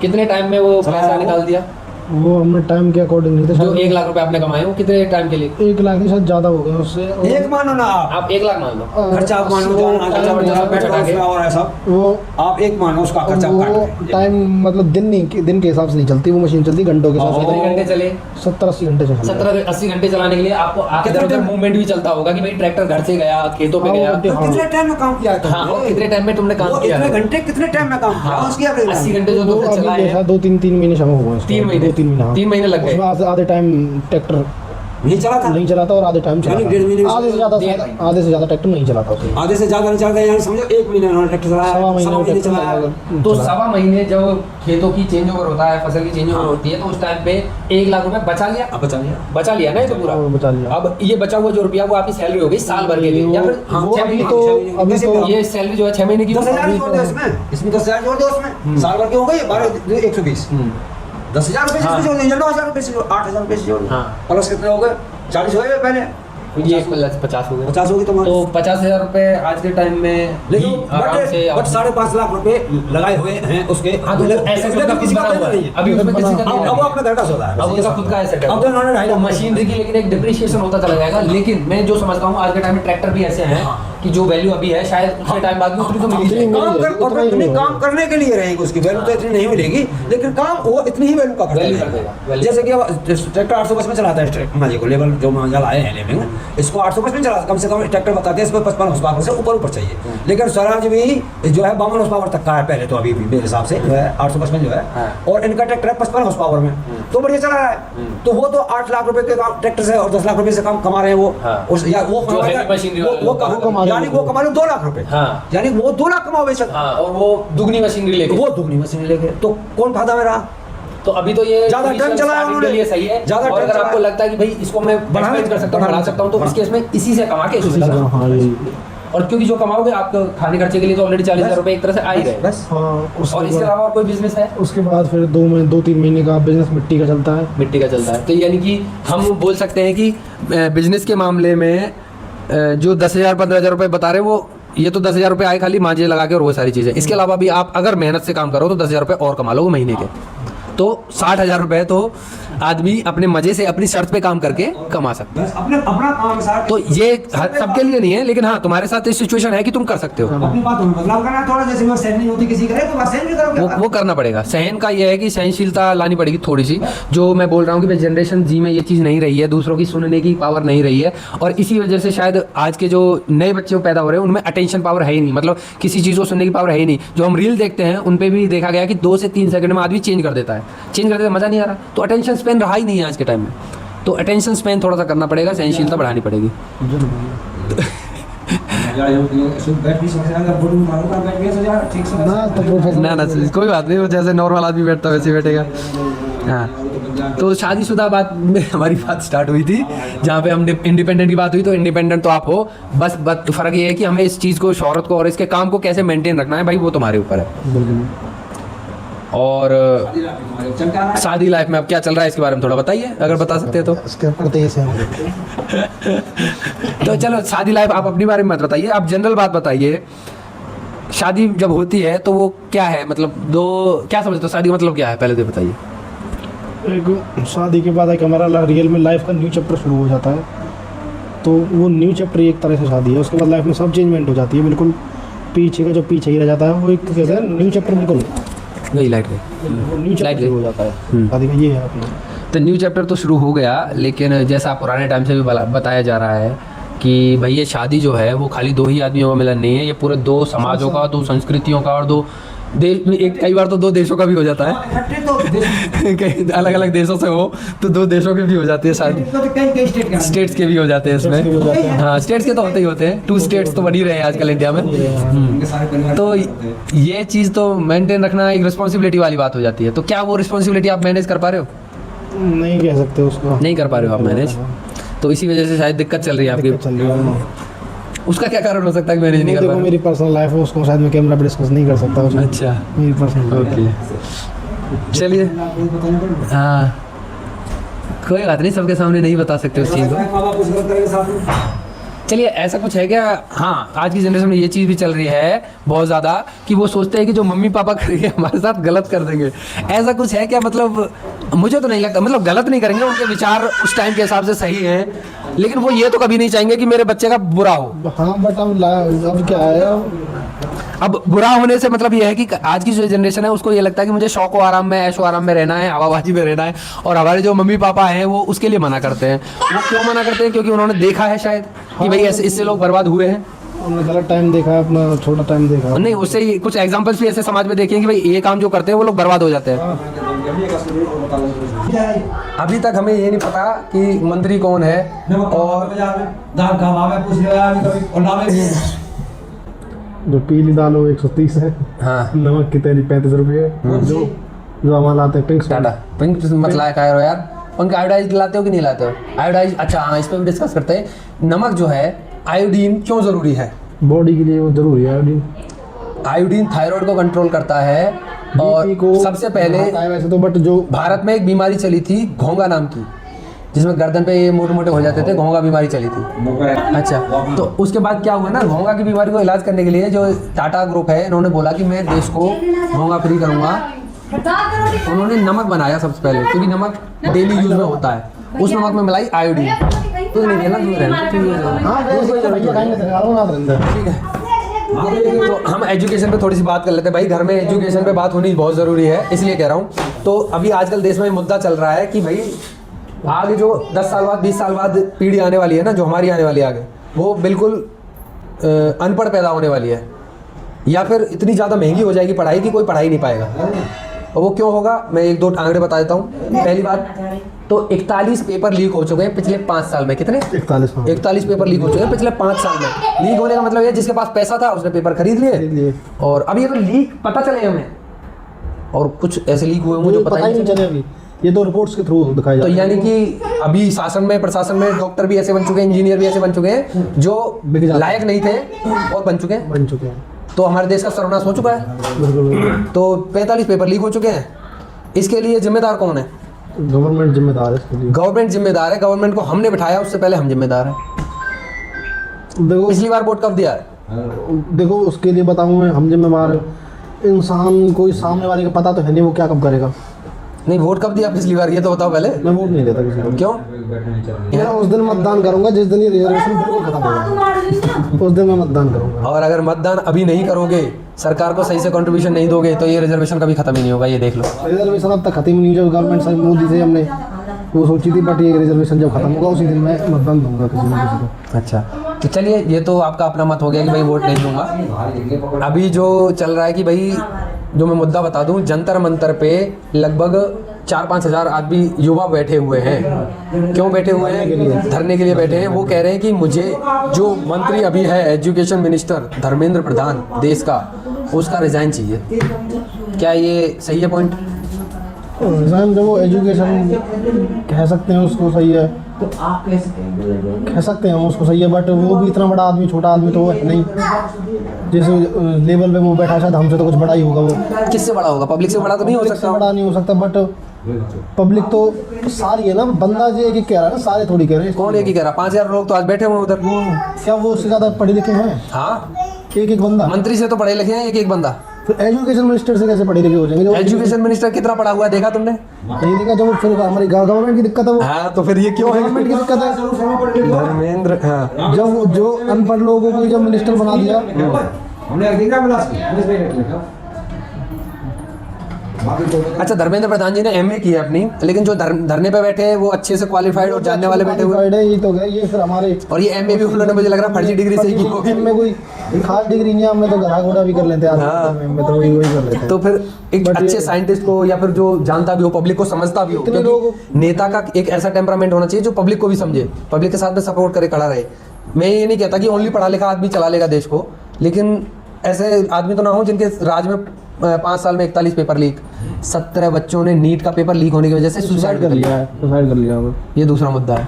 कितने टाइम में वो चला पैसा वो- निकाल दिया? वो हमने टाइम के अकॉर्डिंग नहीं था जो शायद 1 लाख रुपए आपने कमाए वो कितने टाइम के लिए? 1 लाख से शायद ज्यादा हो गया उससे। एक मानो ना आप 1 लाख मान लो, खर्चा आप मानो वो जाना खर्चा टाइम- बचा पेट्रोल हटा के। उसमें और है सब वो आप एक मानो उसका खर्चा वो काट लें। टाइम मतलब दिन के हिसाब से नहीं चलती वो मशीन, चलती घंटों के हिसाब से। कितने घंटे चले? 70-80 घंटे चलती है। 70-80 घंटे चलाने के लिए आपको कितने इधर टाइम? मूवमेंट भी चलता होगा कि भाई ट्रैक्टर घर से गया खेतों पे हाँ, गया। वो तो कितने टाइम में काम किया है हाँ, और कितने टाइम में तुमने काम वो किया इतने है? घंटे कितने टाइम में काम किया हाँ, उसकी आप 80 घंटे जो वो तुमने अभी चलाए जैसा हैं, 2-3 महीने समय हुआ है 3 महीने 2-3 महीने हाँ। 3 महीने लग उसमें गए। आधे टाइम ट्रैक्टर नहीं चला था नहीं चलाता और आधे टाइम यानी 1.5 महीने में आधे से ज्यादा ट्रैक्टर नहीं चलाता उसमें। आधे से ज्यादा नहीं चलता यानी समझो 1 महीने उन्होंने ट्रैक्टर चलाया सवा महीने सवा महीने ट्रैक्टर चलाया चलाया। तो सवा महीने जब खेतों की चेंज ओवर होता है, फसल की चेंज ओवर होती है, तो उस टाइम पे 1 लाख रुपए बचा लिया। अब बचा लिया बचा लिया ना ये तो पूरा। वो बचा लिया। अब ये बचा हुआ जो रुपया वो आपकी सैलरी हो गई साल भर के लिए, या फिर हाँ, वो 6 अभी महीने तो की? अभी तो ये सैलरी जो है 6 महीने की 10,000 जोड़ दो इसमें 10,000 जोड़ दो उसमें साल भर के हो गए 120 10,000 रुपए हाँ। से जोड़ देंगे 9,000 रुपए से जोड़ 8,000 रुपए से जोड़ हाँ। प्लस कितने हो गए 40 हो गए पहले ये 50 हो गए। 50 होगी तुम्हारे तो 50,000 रुपए आज के टाइम में लेकिन ही आराम से बट 5.5 लाख रुपए लगाए हुए हैं उसके हाँ, तो ऐसे उसमें खुद का किसी का बना हुआ नहीं है। है अभी उसमें किसी का अब नहीं वो है। अपना घर का सौदा है अब उनका खुद का एसेट है। अब तो इन्होंने 2.5 लाख मशीनरी की लेकिन एक डिप्रिशिएशन होता चला जाएगा। लेकिन मैं जो समझता हूँ आज के टाइम में ट्रैक्टर भी ऐसे हैं कि जो वैल्यू अभी है शायद कुछ टाइम बाद में उतनी तो मिली जाएगी। काम कर और नहीं काम करने के लिए रहेगी उसकी वैल्यू तो इतनी नहीं मिलेगी लेकिन काम वो इतनी ही वैल्यू का करता वैल्यू कर है देगा, वैल्यू। जैसे कि अब ट्रैक्टर 850 में चलाता है मालिक को लेवल जो मांझा लाए हैं लेवल में इसको 850 में चलाता कम से कम ट्रैक्टर बताते हैं इसमें 55 हॉर्स पावर से ऊपर चाहिए लेकिन स्वराज भी जो है 52 हॉर्स पावर तक का है पहले तो अभी भी मेरे हिसाब से जो है 855 जो है हाँ। और इनका ट्रैक्टर है 55 हॉर्स पावर में तो बढ़िया चला रहा है तो वो तो 8 लाख रुपए के काम ट्रैक्टर से और 10 लाख रुपए से काम कमा रहे हैं वो हाँ। उस या वो जो heavy machinery वाले लोग कमा रहे हैं। यानी वो कमा रहे 2 लाख रुपए हाँ। यानी वो 2 लाख कमाओ बेशक हाँ, और वो दुगनी मशीनरी लेके वो दुगनी मशीन लेके तो कौन फायदा में रहा तो अभी तो ये ज्यादा initial टाइम चलाया starting के उन्होंने। लिए सही है। ज्यादा और टाइम अगर आपको चलाया। लगता है कि भाई इसको मैं बढ़ा expand कर सकता हूँ, बढ़ा सकता हूँ, तो हाँ। इस केस में इसी से कमा के इसमें लगा। हाँ यही और क्योंकि जो कमाओगे आपको खाने खर्चे के लिए तो ऑलरेडी 40,000 रुपए एक तरह से आ ही रहे। बस हाँ और इसके उसके बाद अलावा और कोई बिजनेस है? उसके बाद फिर 2-3 महीने का बिजनेस मिट्टी का चलता है। मिट्टी का चलता है। तो यानी कि हम बोल सकते हैं कि बिजनेस के मामले में जो 10,000-15,000 रुपए बता रहे हैं वो ये तो 10,000 रुपए आए खाली मांझे लगा के और वो सारी चीज़ें। इसके अलावा भी आप अगर मेहनत से काम करो तो 10,000 रुपए और कमा लो महीने के। तो 60,000 रुपए तो आदमी अपने मजे से अपनी शर्त पे काम करके कमा सकता है। बस अपने अपना काम साथ तो ये सबके लिए नहीं है, लेकिन हाँ तुम्हारे साथ इस सिचुएशन है कि तुम कर सकते हो। अपनी बात में बदलाव करना है थोड़ा जैसे वो सहन नहीं होती किसी करे तो बस सहन भी करो वो करना पड़ेगा। सहन का ये है कि सहनशीलता लानी पड़ेगी थोड़ी सी। जो मैं बोल रहा हूँ कि भाई जनरेशन जी में ये चीज़ नहीं रही है, दूसरों की सुनने की पावर नहीं रही है, और इसी वजह से शायद आज के जो नए बच्चे पैदा हो रहे हैं उनमें अटेंशन पावर है ही नहीं, मतलब किसी चीज़ को सुनने की पावर है ही नहीं। जो हम रील देखते हैं उन पर भी देखा गया कि 2 से 3 सेकंड में आदमी चेंज कर देता है, चेंज कर देता है, मज़ा नहीं आ रहा। तो अटेंशन स्पेन रहा ही नहीं है आज के टाइम में। तो अटेंशन स्पेन थोड़ा सा करना पड़ेगा, सहनशीलता बढ़ानी पड़ेगी। ना तो प्रोफेशनल ना कोई बात नहीं, वो जैसे नॉर्मल आदमी बैठता वैसे ही बैठेगा। हाँ, तो शादीशुदा बात में हमारी बात स्टार्ट हुई थी जहाँ पे हम इंडिपेंडेंट की बात हुई। तो इंडिपेंडेंट तो आप हो, बस फ़र्क ये है कि हमें इस चीज़ को, शोहरत को और इसके काम को कैसे मेंटेन रखना है भाई, वो तुम्हारे ऊपर है। और शादी लाइफ में अब क्या चल रहा है इसके बारे में थोड़ा बताइए, अगर बता सकते हैं तो। इसके करते से हम तो चलो शादी लाइफ आप अपने बारे में मत बताइए, आप जनरल बात बताइए। शादी जब होती है तो वो क्या है, मतलब दो क्या समझते हो शादी मतलब क्या है, पहले तो बताइए। एक शादी के बाद एक हमारा रियल में लाइफ का न्यू चैप्टर शुरू हो जाता है, तो वो न्यू चैप्टर एक तरह से शादी है। उसके बाद लाइफ में सब चेंजमेंट हो जाती है, बिल्कुल पीछे का जो पीछे ही रह जाता है वो एक कहते हैं न्यू चैप्टर, बिल्कुल गई लाइट गई, न्यू चैप्टर शुरू हो जाता है शादी का, ये है अपना। तो न्यू चैप्टर तो शुरू हो गया, लेकिन जैसा पुराने टाइम से भी बताया जा रहा है कि भाई ये शादी जो है वो खाली दो ही आदमियों का मिलन नहीं है, ये पूरे दो समाजों का, दो संस्कृतियों का और दो देश में, एक कई बार तो दो देशों का भी हो जाता है। कई अलग अलग देशों से हो तो दो देशों के भी हो जाती है शादी, स्टेट्स के भी हो जाते हैं इसमें। हाँ स्टेट्स के तो होते ही होते हैं, 2 स्टेट्स तो बनी रहे हैं आजकल इंडिया में। तो ये चीज़ तो मेंटेन रखना एक रिस्पॉन्सिबिलिटी वाली बात हो जाती है। तो क्या वो रिस्पॉन्सिबिलिटी आप मैनेज कर पा रहे हो? नहीं कह सकते उसको, नहीं कर पा रहे हो आप मैनेज, तो इसी वजह से शायद दिक्कत चल रही है आपकी। चल रही है। उसका क्या कारण हो सकता है कि मैनेज नहीं कर पा देखो रहे? मेरी पर्सनल लाइफ है, उसको शायद मैं कैमरा पे डिस्कस नहीं कर सकता उसमें। अच्छा मेरी पर्सनल ओके, चलिए हाँ कोई बात नहीं, सबके सामने नहीं बता सकते उस चीज़ को। चलिए ऐसा कुछ है क्या? हाँ आज की जनरेशन में ये चीज़ भी चल रही है बहुत ज़्यादा कि वो सोचते हैं कि जो मम्मी पापा करेंगे हमारे साथ गलत कर देंगे, ऐसा कुछ है क्या? मतलब मुझे तो नहीं लगता, मतलब गलत नहीं करेंगे, उनके विचार उस टाइम के हिसाब से सही हैं, लेकिन वो ये तो कभी नहीं चाहेंगे कि मेरे बच्चे का बुरा हो। हाँ बट अब क्या है, अब बुरा होने से मतलब ये है कि आज की जो जनरेशन है उसको ये लगता है कि मुझे शौक आराम में, ऐशो आराम में रहना है, हवाबाजी में रहना है, और हमारे जो मम्मी पापा हैं वो उसके लिए मना करते हैं। वो क्यों मना करते हैं? क्योंकि उन्होंने देखा है शायद कि भाई ऐसे इससे लोग बर्बाद हुए हैं। उन्होंने गलत टाइम देखा, अपना छोटा टाइम देखा। नहीं उससे ही कुछ एग्जांपल्स भी ऐसे समाज में देखे हैं कि भाई ये काम जो करते हैं वो लोग बर्बाद हो जाते हैं। अभी तक हमें ये नहीं पता कि मंत्री कौन है और जो पीली दाल हो 130 है, हाँ नमक की तेली 35 रुपये, जो हमारा लाते हैं पिंक टाटा पिंक मत लाया करो यार, उनका आयोडाइज लाते हो कि नहीं लाते हो? आयोडाइज अच्छा हाँ इस पर भी डिस्कस करते हैं। नमक जो है आयोडीन क्यों ज़रूरी है? बॉडी के लिए वो जरूरी है आयोडीन। आयोडीन थायराइड को कंट्रोल करता है, और सबसे पहले वैसे तो बट जो भारत में एक बीमारी चली थी घोंगा नाम की, जिसमें गर्दन पे ये मोटे मोटे हो जाते थे, घोंगा बीमारी चली थी। अच्छा तो उसके बाद क्या हुआ ना, घोंगा की बीमारी को इलाज करने के लिए जो टाटा ग्रुप है इन्होंने बोला कि मैं देश को घोंगा फ्री करूंगा। उन्होंने नमक बनाया सबसे पहले, क्योंकि नमक डेली यूज में होता है, उस नमक में मिलाई आयोडीन। तो नहीं देना दूर रहना ठीक है। तो हम एजुकेशन पे थोड़ी सी बात कर लेते हैं भाई, घर में एजुकेशन पे बात होनी बहुत ज़रूरी है, इसलिए कह रहा हूँ। तो अभी आजकल देश में मुद्दा चल रहा है कि भाई आगे जो 10 साल बाद 20 साल बाद पीढ़ी आने वाली है ना, जो हमारी आने वाली है आगे, वो बिल्कुल अनपढ़ पैदा होने वाली है, या फिर इतनी ज़्यादा महंगी हो जाएगी पढ़ाई की कोई पढ़ा ही नहीं पाएगा। और वो क्यों होगा मैं 1-2 आंकड़े बता देता हूँ। पहली बात तो 41 पेपर लीक हो चुके हैं पिछले 5 साल में। कितने? 41 पेपर लीक हो चुके हैं पिछले 5 साल में। लीक होने का मतलब ये जिसके पास पैसा था उसने पेपर खरीद लिए, और अभी ये तो लीक पता चले हमें, और कुछ ऐसे लीक हुए मुझे पता ही नहीं चले अभी, ये तो रिपोर्ट्स के थ्रू दिखाई तो यानी कि अभी शासन में प्रशासन में डॉक्टर भी ऐसे बन चुके हैं, इंजीनियर भी ऐसे बन चुके हैं जो लायक नहीं थे और बन चुके हैं। तो हमारे देश का सर्वनाश हो चुका है। तो 45 पेपर लीक हो चुके हैं। इसके लिए जिम्मेदार कौन है? गवर्नमेंट जिम्मेदार है इसके लिए। गवर्नमेंट जिम्मेदार है, गवर्नमेंट को हमने बिठाया, उससे पहले हम जिम्मेदार हैं। देखो पिछली बार वोट कब दिया है? देखो उसके लिए बताऊँ मैं, हम जिम्मेदार इंसान, कोई सामने वाले का पता तो है नहीं वो क्या कब करेगा। नहीं वोट कब दिया पिछली बार ये तो बताओ पहले। मैं वोट नहीं देता किसी को। क्यों? मैं उस दिन मतदान करूंगा जिस दिन ये रिजर्वेशन बिल्कुल खत्म होगा, उस दिन मैं मतदान करूंगा। और अगर मतदान अभी नहीं करोगे, सरकार को सही से कंट्रीब्यूशन नहीं दोगे, तो ये रिजर्वेशन कभी खत्म ही नहीं होगा, ये देख लो। रिजर्वेशन अब तक खत्म ही नहीं, जब गवर्नमेंट से मोदी से हमने वो सोची थी, बट ये रिजर्वेशन जब खत्म होगा उसी दिन मैं मतदान दूंगा किसी न किसी को। अच्छा तो चलिए ये तो आपका अपना मत हो गया कि भाई वोट नहीं दूंगा। अभी जो चल रहा है कि भाई जो मैं मुद्दा बता दूं, जंतर मंतर पे लगभग 4-5 हज़ार आदमी युवा बैठे हुए हैं। क्यों बैठे हुए हैं? धरने के लिए बैठे हैं। वो कह रहे हैं कि मुझे जो मंत्री अभी है एजुकेशन मिनिस्टर धर्मेंद्र प्रधान देश का, उसका रिजाइन चाहिए। क्या ये सही है पॉइंट? रिजाइन जब वो एजुकेशन कह सकते हैं उसको सही है, तो आप कैसे कहेंगे? कह सकते हैं हम उसको, सही है, बट वो भी इतना बड़ा आदमी, छोटा आदमी तो वो है नहीं। जिस लेवल पे वो बैठा शायद हमसे तो कुछ बड़ा ही होगा वो। किससे बड़ा होगा? पब्लिक से बड़ा तो नहीं हो पब्लिक से सकता। बड़ा नहीं हो सकता, बट पब्लिक तो सारी है ना, बंदा जो एक कह रहा है ना, सारे थोड़ी कह रहे हैं। कौन एक ही कह रहा? 5,000 लोग तो आज बैठे हुए उधर। क्या वो उससे ज़्यादा पढ़े लिखे हैं? हाँ, एक बंदा। मंत्री से तो पढ़े लिखे हैं एक बंदा। फिर एजुकेशन मिनिस्टर से कैसे पढ़े लिखे हो जाएंगे? जब एजुकेशन मिनिस्टर कितना पढ़ा हुआ है देखा तुमने? नहीं देखा, जब फिर हमारी गवर्नमेंट की दिक्कत है वो। हाँ, तो फिर ये क्यों है? गवर्नमेंट की दिक्कत है। धर्मेंद्र, हाँ। जब जो अनपढ़ लोगों को जब मिनिस्टर बना दिया, हमने देखा मिला अच्छा, धर्मेंद्र प्रधान जी ने एमए की है अपनी, लेकिन जो धरने पे बैठे हैं वो अच्छे से क्वालिफाइड और जानने वाले बैठे हुए हैं। है, ये तो है, ये फिर हमारे। और ये एमए भी उन्होंने मुझे लग रहा है फर्जी डिग्री से ही की होगी। में कोई खास डिग्री नहीं है, हम तो घरा घोड़ा भी कर लेते हैं। हाँ। मैं तो वही कर लेते हैं। तो फिर एक But अच्छे ये- साइंटिस्ट को या फिर जो जानता भी हो, पब्लिक को समझता भी हो, इतने क्योंकि नेता का एक ऐसा टेम्परामेंट होना चाहिए जो पब्लिक को भी समझे, पब्लिक के साथ में सपोर्ट करे, खड़ा रहे। मैं ये नहीं कहता कि ओनली पढ़ा लिखा आदमी चला लेगा देश को, लेकिन ऐसे आदमी तो ना हो जिनके राज में 5 साल में 41 पेपर लीक, 17 बच्चों ने नीट का पेपर लीक होने की वजह से सुसाइड कर लिया। सुसाइड कर लिया होगा। ये दूसरा मुद्दा है।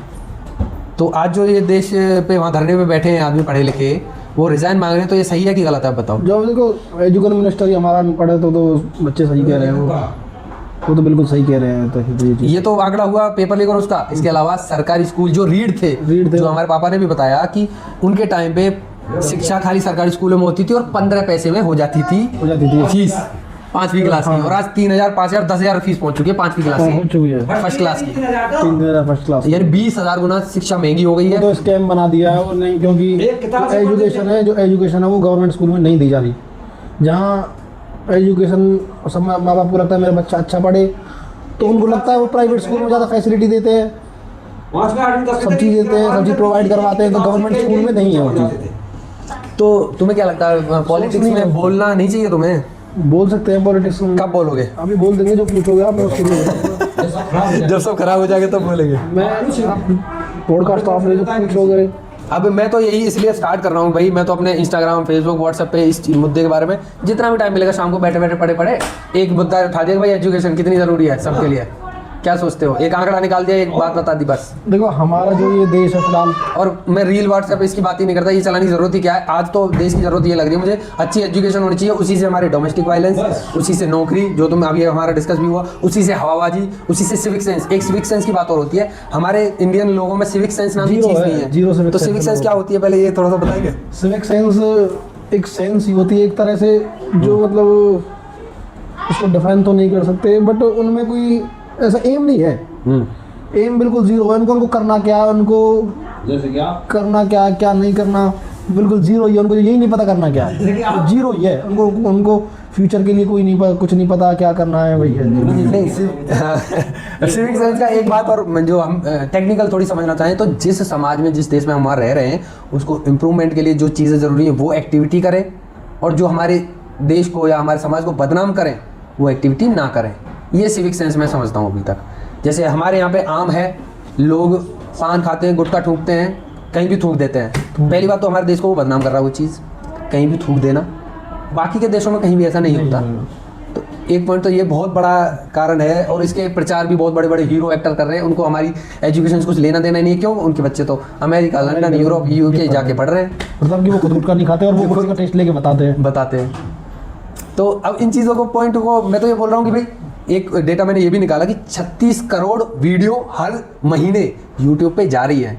तो आज जो ये देश पे वहाँ धरने पे बैठे हैं आदमी पढ़े लिखे, वो रिजाइन मांग रहे हैं, तो ये सही है कि गलत है, आप बताओ। जब देखो एजुकेशन मिनिस्टर ही हमारा पढ़े तो बच्चे सही कह रहे हैं, वो तो बिल्कुल सही कह रहे हैं। तो ये चीज़ ये तो आंकड़ा हुआ पेपर लीक और उसका। इसके अलावा सरकारी स्कूल जो रीड थे, जो हमारे पापा ने भी बताया कि उनके टाइम पे शिक्षा खाली सरकारी स्कूलों में होती थी और 15 पैसे में हो जाती थी फीस 5वीं क्लास की। और आज 3,000, 5,000, 10,000 फीस पहुंच चुकी है 5वीं क्लास हो चुकी है, की, फर्स्ट क्लास की। 3,000 फर्स्ट क्लास। यानी 20,000 गुना शिक्षा महंगी हो गई है। तो स्कैम बना दिया है, और नहीं, क्योंकि जो एजुकेशन है वो गवर्नमेंट स्कूल में नहीं दी जा रही। जहाँ एजुकेशन सब माँ बाप को लगता है मेरा बच्चा अच्छा पढ़े, तो उनको लगता है वो प्राइवेट स्कूल में ज़्यादा फैसिलिटी देते हैं, सब चीज़ देते हैं, सब चीज़ प्रोवाइड करवाते हैं, तो गवर्नमेंट स्कूल में नहीं है वो चीज़। तो तुम्हें क्या लगता है, पॉलिटिक्स में बोलना नहीं चाहिए तुम्हें? बोल सकते हैं पॉलिटिक्स में। कब बोलोगे? अभी बोल देंगे, जो पूछोगे आप मैं उसके लिए। जब सब खराब हो जाएगा तब बोलेंगे। मैं पॉडकास्ट तो आपने जो पूछोगे। अब मैं तो यही इसलिए स्टार्ट कर रहा हूँ भाई, मैं तो अपने इंस्टाग्राम, फेसबुक, व्हाट्सएप पे इस मुद्दे के बारे में जितना भी टाइम मिलेगा शाम को बैठे बैठे पढ़े एक मुद्दा उठा दिया, भाई एजुकेशन कितनी ज़रूरी है सबके लिए। क्या सोचते हो? एक आंकड़ा निकाल दिया, एक बात बता दी बस। देखो हमारा जो ये देश है फिलहाल, और मैं रील व्हाट्सएप इसकी बात ही नहीं करता, ये चलाने की जरूरत ही क्या है। आज तो देश की जरूरत ये लग रही है मुझे, अच्छी एजुकेशन होनी चाहिए, उसी से हमारी डोमेस्टिक वायलेंस, उसी से नौकरी, जो तुम अभी हमारा डिस्कस भी हुआ, उसी से हवाबाजी, उसी से सिविक सेंस। एक सिविक सेंस की बात और होती है, हमारे इंडियन लोगों में सिविक सेंस नाम की जीरो चीज़ है, नहीं है। जीरो civic तो sense सिविक सेंस है। क्या होती है पहले ये थोड़ा सा बताएंगे? सिविक सेंस एक सेंस ही होती है एक तरह से, जो मतलब उसको डिफाइन तो नहीं कर सकते, बट उनमें कोई ऐसा एम नहीं है। एम बिल्कुल जीरो है। उनको करना क्या है, उनको करना क्या है, क्या नहीं करना, बिल्कुल जीरो ही है। उनको यही नहीं पता करना क्या है, जीरो ही है। उनको फ्यूचर के लिए कोई नहीं पता, कुछ नहीं पता क्या करना है, वही है। नहीं, सिविक सेंस का एक बात और जो हम टेक्निकल थोड़ी समझना चाहें तो, जिस समाज में, जिस देश में हम वहाँ रह रहे हैं, उसको इम्प्रूवमेंट के लिए जो चीज़ें ज़रूरी है वो एक्टिविटी करें, और जो हमारे देश को या हमारे समाज को बदनाम करें वो एक्टिविटी ना करें। ये सिविक सेंस मैं समझता हूँ अभी तक। जैसे हमारे यहाँ पे आम है, लोग पान खाते हैं, गुटखा थूकते हैं, कहीं भी थूक देते हैं। तो पहली बात तो हमारे देश को वो बदनाम कर रहा है वो चीज़, कहीं भी थूक देना। बाकी के देशों में कहीं भी ऐसा नहीं होता। तो एक पॉइंट तो ये बहुत बड़ा कारण है, और इसके प्रचार भी बहुत बड़े बड़े हीरो एक्टर कर रहे हैं। उनको हमारी एजुकेशन से कुछ लेना देना नहीं है। क्यों? उनके बच्चे तो अमेरिका, लंदन, यूरोप, यूके जाके पढ़ रहे हैं, मतलब कि वो खुद गुटखा नहीं खाते और वो खुद का टेस्ट लेके बताते हैं। तो अब इन चीज़ों को पॉइंट को मैं तो ये बोल रहा हूँ कि भाई, एक डेटा मैंने ये भी निकाला कि 36 करोड़ वीडियो हर महीने यूट्यूब पे जा रही है।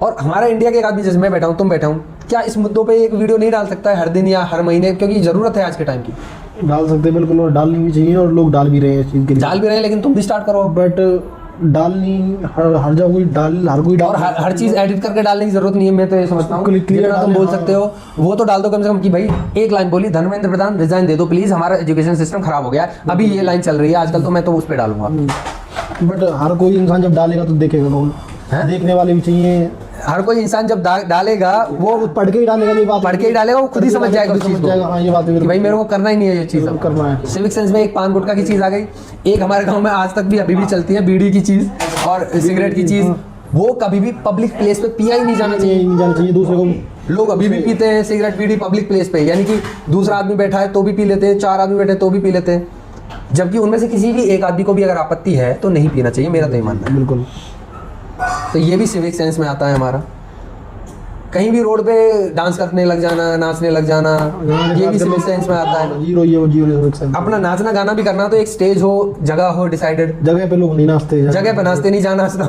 और हमारा इंडिया के एक आदमी, जैसे मैं बैठा हूँ, तुम बैठा हूँ, क्या इस मुद्दों पे एक वीडियो नहीं डाल सकता है हर दिन या हर महीने? क्योंकि ज़रूरत है आज के टाइम की। डाल सकते हैं बिल्कुल, और डालनी भी चाहिए, और लोग डाल भी रहे हैं इस चीज़ के लिए। डाल भी रहे हैं, लेकिन तुम भी स्टार्ट करो। बट डालनी हर जगह कोई हर कोई और हर चीज़ एडिट करके डालने की जरूरत नहीं है। मैं तो ये समझता हूँ जितना तुम बोल सकते हो वो तो डाल दो कम से कम, कि भाई एक लाइन बोली, धर्मेंद्र प्रधान रिजाइन दे दो प्लीज, हमारा एजुकेशन सिस्टम खराब हो गया, अभी ये लाइन चल रही है आजकल, तो मैं तो उस पर डालूंगा। बट हर कोई इंसान जब डालेगा तो देखेगा कौन? देखने वाले भी चाहिए। हर कोई इंसान जब डालेगा वो पढ़ के ही डालेगा, ये बात पढ़ के ही डालेगा, वो खुद ही समझ जाएगा उस चीज़ को। हाँ, ये बात कि भाई मेरे को करना ही नहीं है ये चीज़, करना है। सिविक सेंस में एक पान गुटखा की चीज़ आ गई, एक हमारे गांव में आज तक भी अभी भी चलती है बीड़ी की चीज़ और सिगरेट की चीज़। वो कभी भी पब्लिक प्लेस पे पिया ही नहीं जाना चाहिए। नहीं जाना चाहिए दूसरे को। लोग अभी भी पीते हैं सिगरेट बीड़ी पब्लिक प्लेस पे, यानी कि दूसरा आदमी बैठा है तो भी पी लेते हैं, 4 आदमी बैठे तो भी पी लेते हैं, जबकि उनमें से किसी भी एक आदमी को भी अगर आपत्ति है तो नहीं पीना चाहिए। मेरा तो ये मानना है। बिल्कुल। तो ये भी सिविक सेंस में आता है हमारा। कहीं भी रोड पे डांस करने लग जाना, नाचने लग जाना, ये भी सिविक सेंस में आता है। जीरो ये वो जीरो सेंस। अपना नाचना गाना भी करना तो एक स्टेज हो, जगह हो डिसाइडेड। जगह पे लोग नहीं नाचते, जगह पे नाचते नहीं, जहाँ नाचना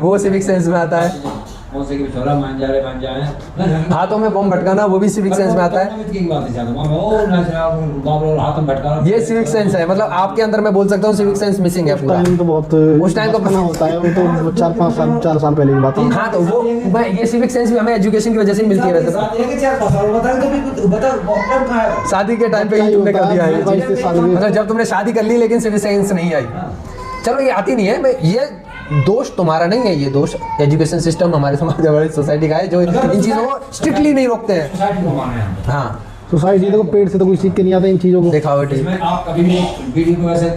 वो सिविक सेंस में आता है। हाथों में बम भटकाना वो भी सिविक सेंस में आता है। ये सिविक सेंस है, मतलब आपके अंदर मैं बोल सकता हूँ सिविक सेंस मिसिंग है पूरा। तो बहुत उस टाइम तो बना होता है, वो तो 4 साल पहले की बात है। हाँ, तो वो ये सिविक सेंस भी हमें एजुकेशन की वजह से मिलती है। वैसे शादी के टाइम पे ही तुमने कर दिया है, मतलब जब तुमने शादी कर ली लेकिन सिविक सेंस नहीं आई। चलो ये आती नहीं है, ये दोष तुम्हारा नहीं है, ये दोष एजुकेशन सिस्टम हमारे समाज, हमारी सोसाइटी का है, जो इन चीज़ों को स्ट्रिक्टली नहीं रोकते हैं। हाँ, सोसाइटी देखो पेड़ से तो कोई सीख के नहीं आता इन चीज़ों को। दिखावटी। आप कभी भी वीडियो को ऐसे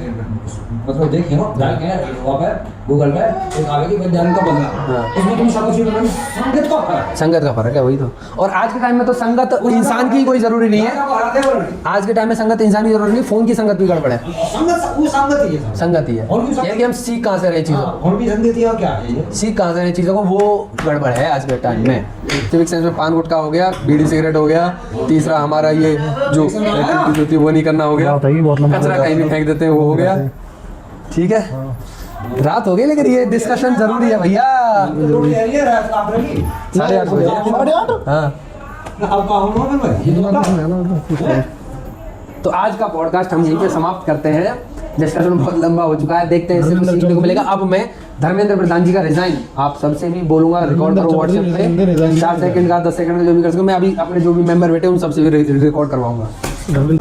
मतलब देखिए ना, डाल के वहाँ पे गूगल पे एक आवेगी विज्ञान का बदला, इसमें तुम सब कुछ संगत का फर्क, संगत का फर्क है, वही तो। और आज के टाइम में तो संगत इंसान की कोई जरूरी नहीं है। आज के टाइम में संगत इंसान की जरूरत नहीं, फोन की संगत भी गड़बड़ है। संगत ही है, ये कि हम सीख कहाँ से रहे चीज़ों, और भी संगति है क्या है, सीख कहाँ से रहे चीज़ों को, वो गड़बड़ है आज के टाइम में। सिविक सेंस में पान गुटखा हो गया, बीड़ी सिगरेट हो गया, तीसरा हमारा ये जो एक्टिविटी होती है वो नहीं करना हो गया, कचरा कहीं भी फेंक देते हैं वो हो गया। ठीक है, रात हो गई लेकिन ये डिस्कशन जरूरी है भैया। 8:30 बजे। हाँ, तो आज का पॉडकास्ट हम यहीं पे समाप्त करते हैं। डिस्कशन बहुत लंबा हो चुका है, देखते हैं इससे कुछ सीखने को मिलेगा। अब मैं धर्मेंद्र प्रधान जी का रिजाइन आप सबसे भी बोलूंगा, रिकॉर्ड करो व्हाट्सएप पे, 4 सेकंड का 10 सेकंड का जो भी कर सकूँ। मैं अभी अपने जो भी मेंबर बैठे उन सबसे भी रिकॉर्ड करवाऊंगा।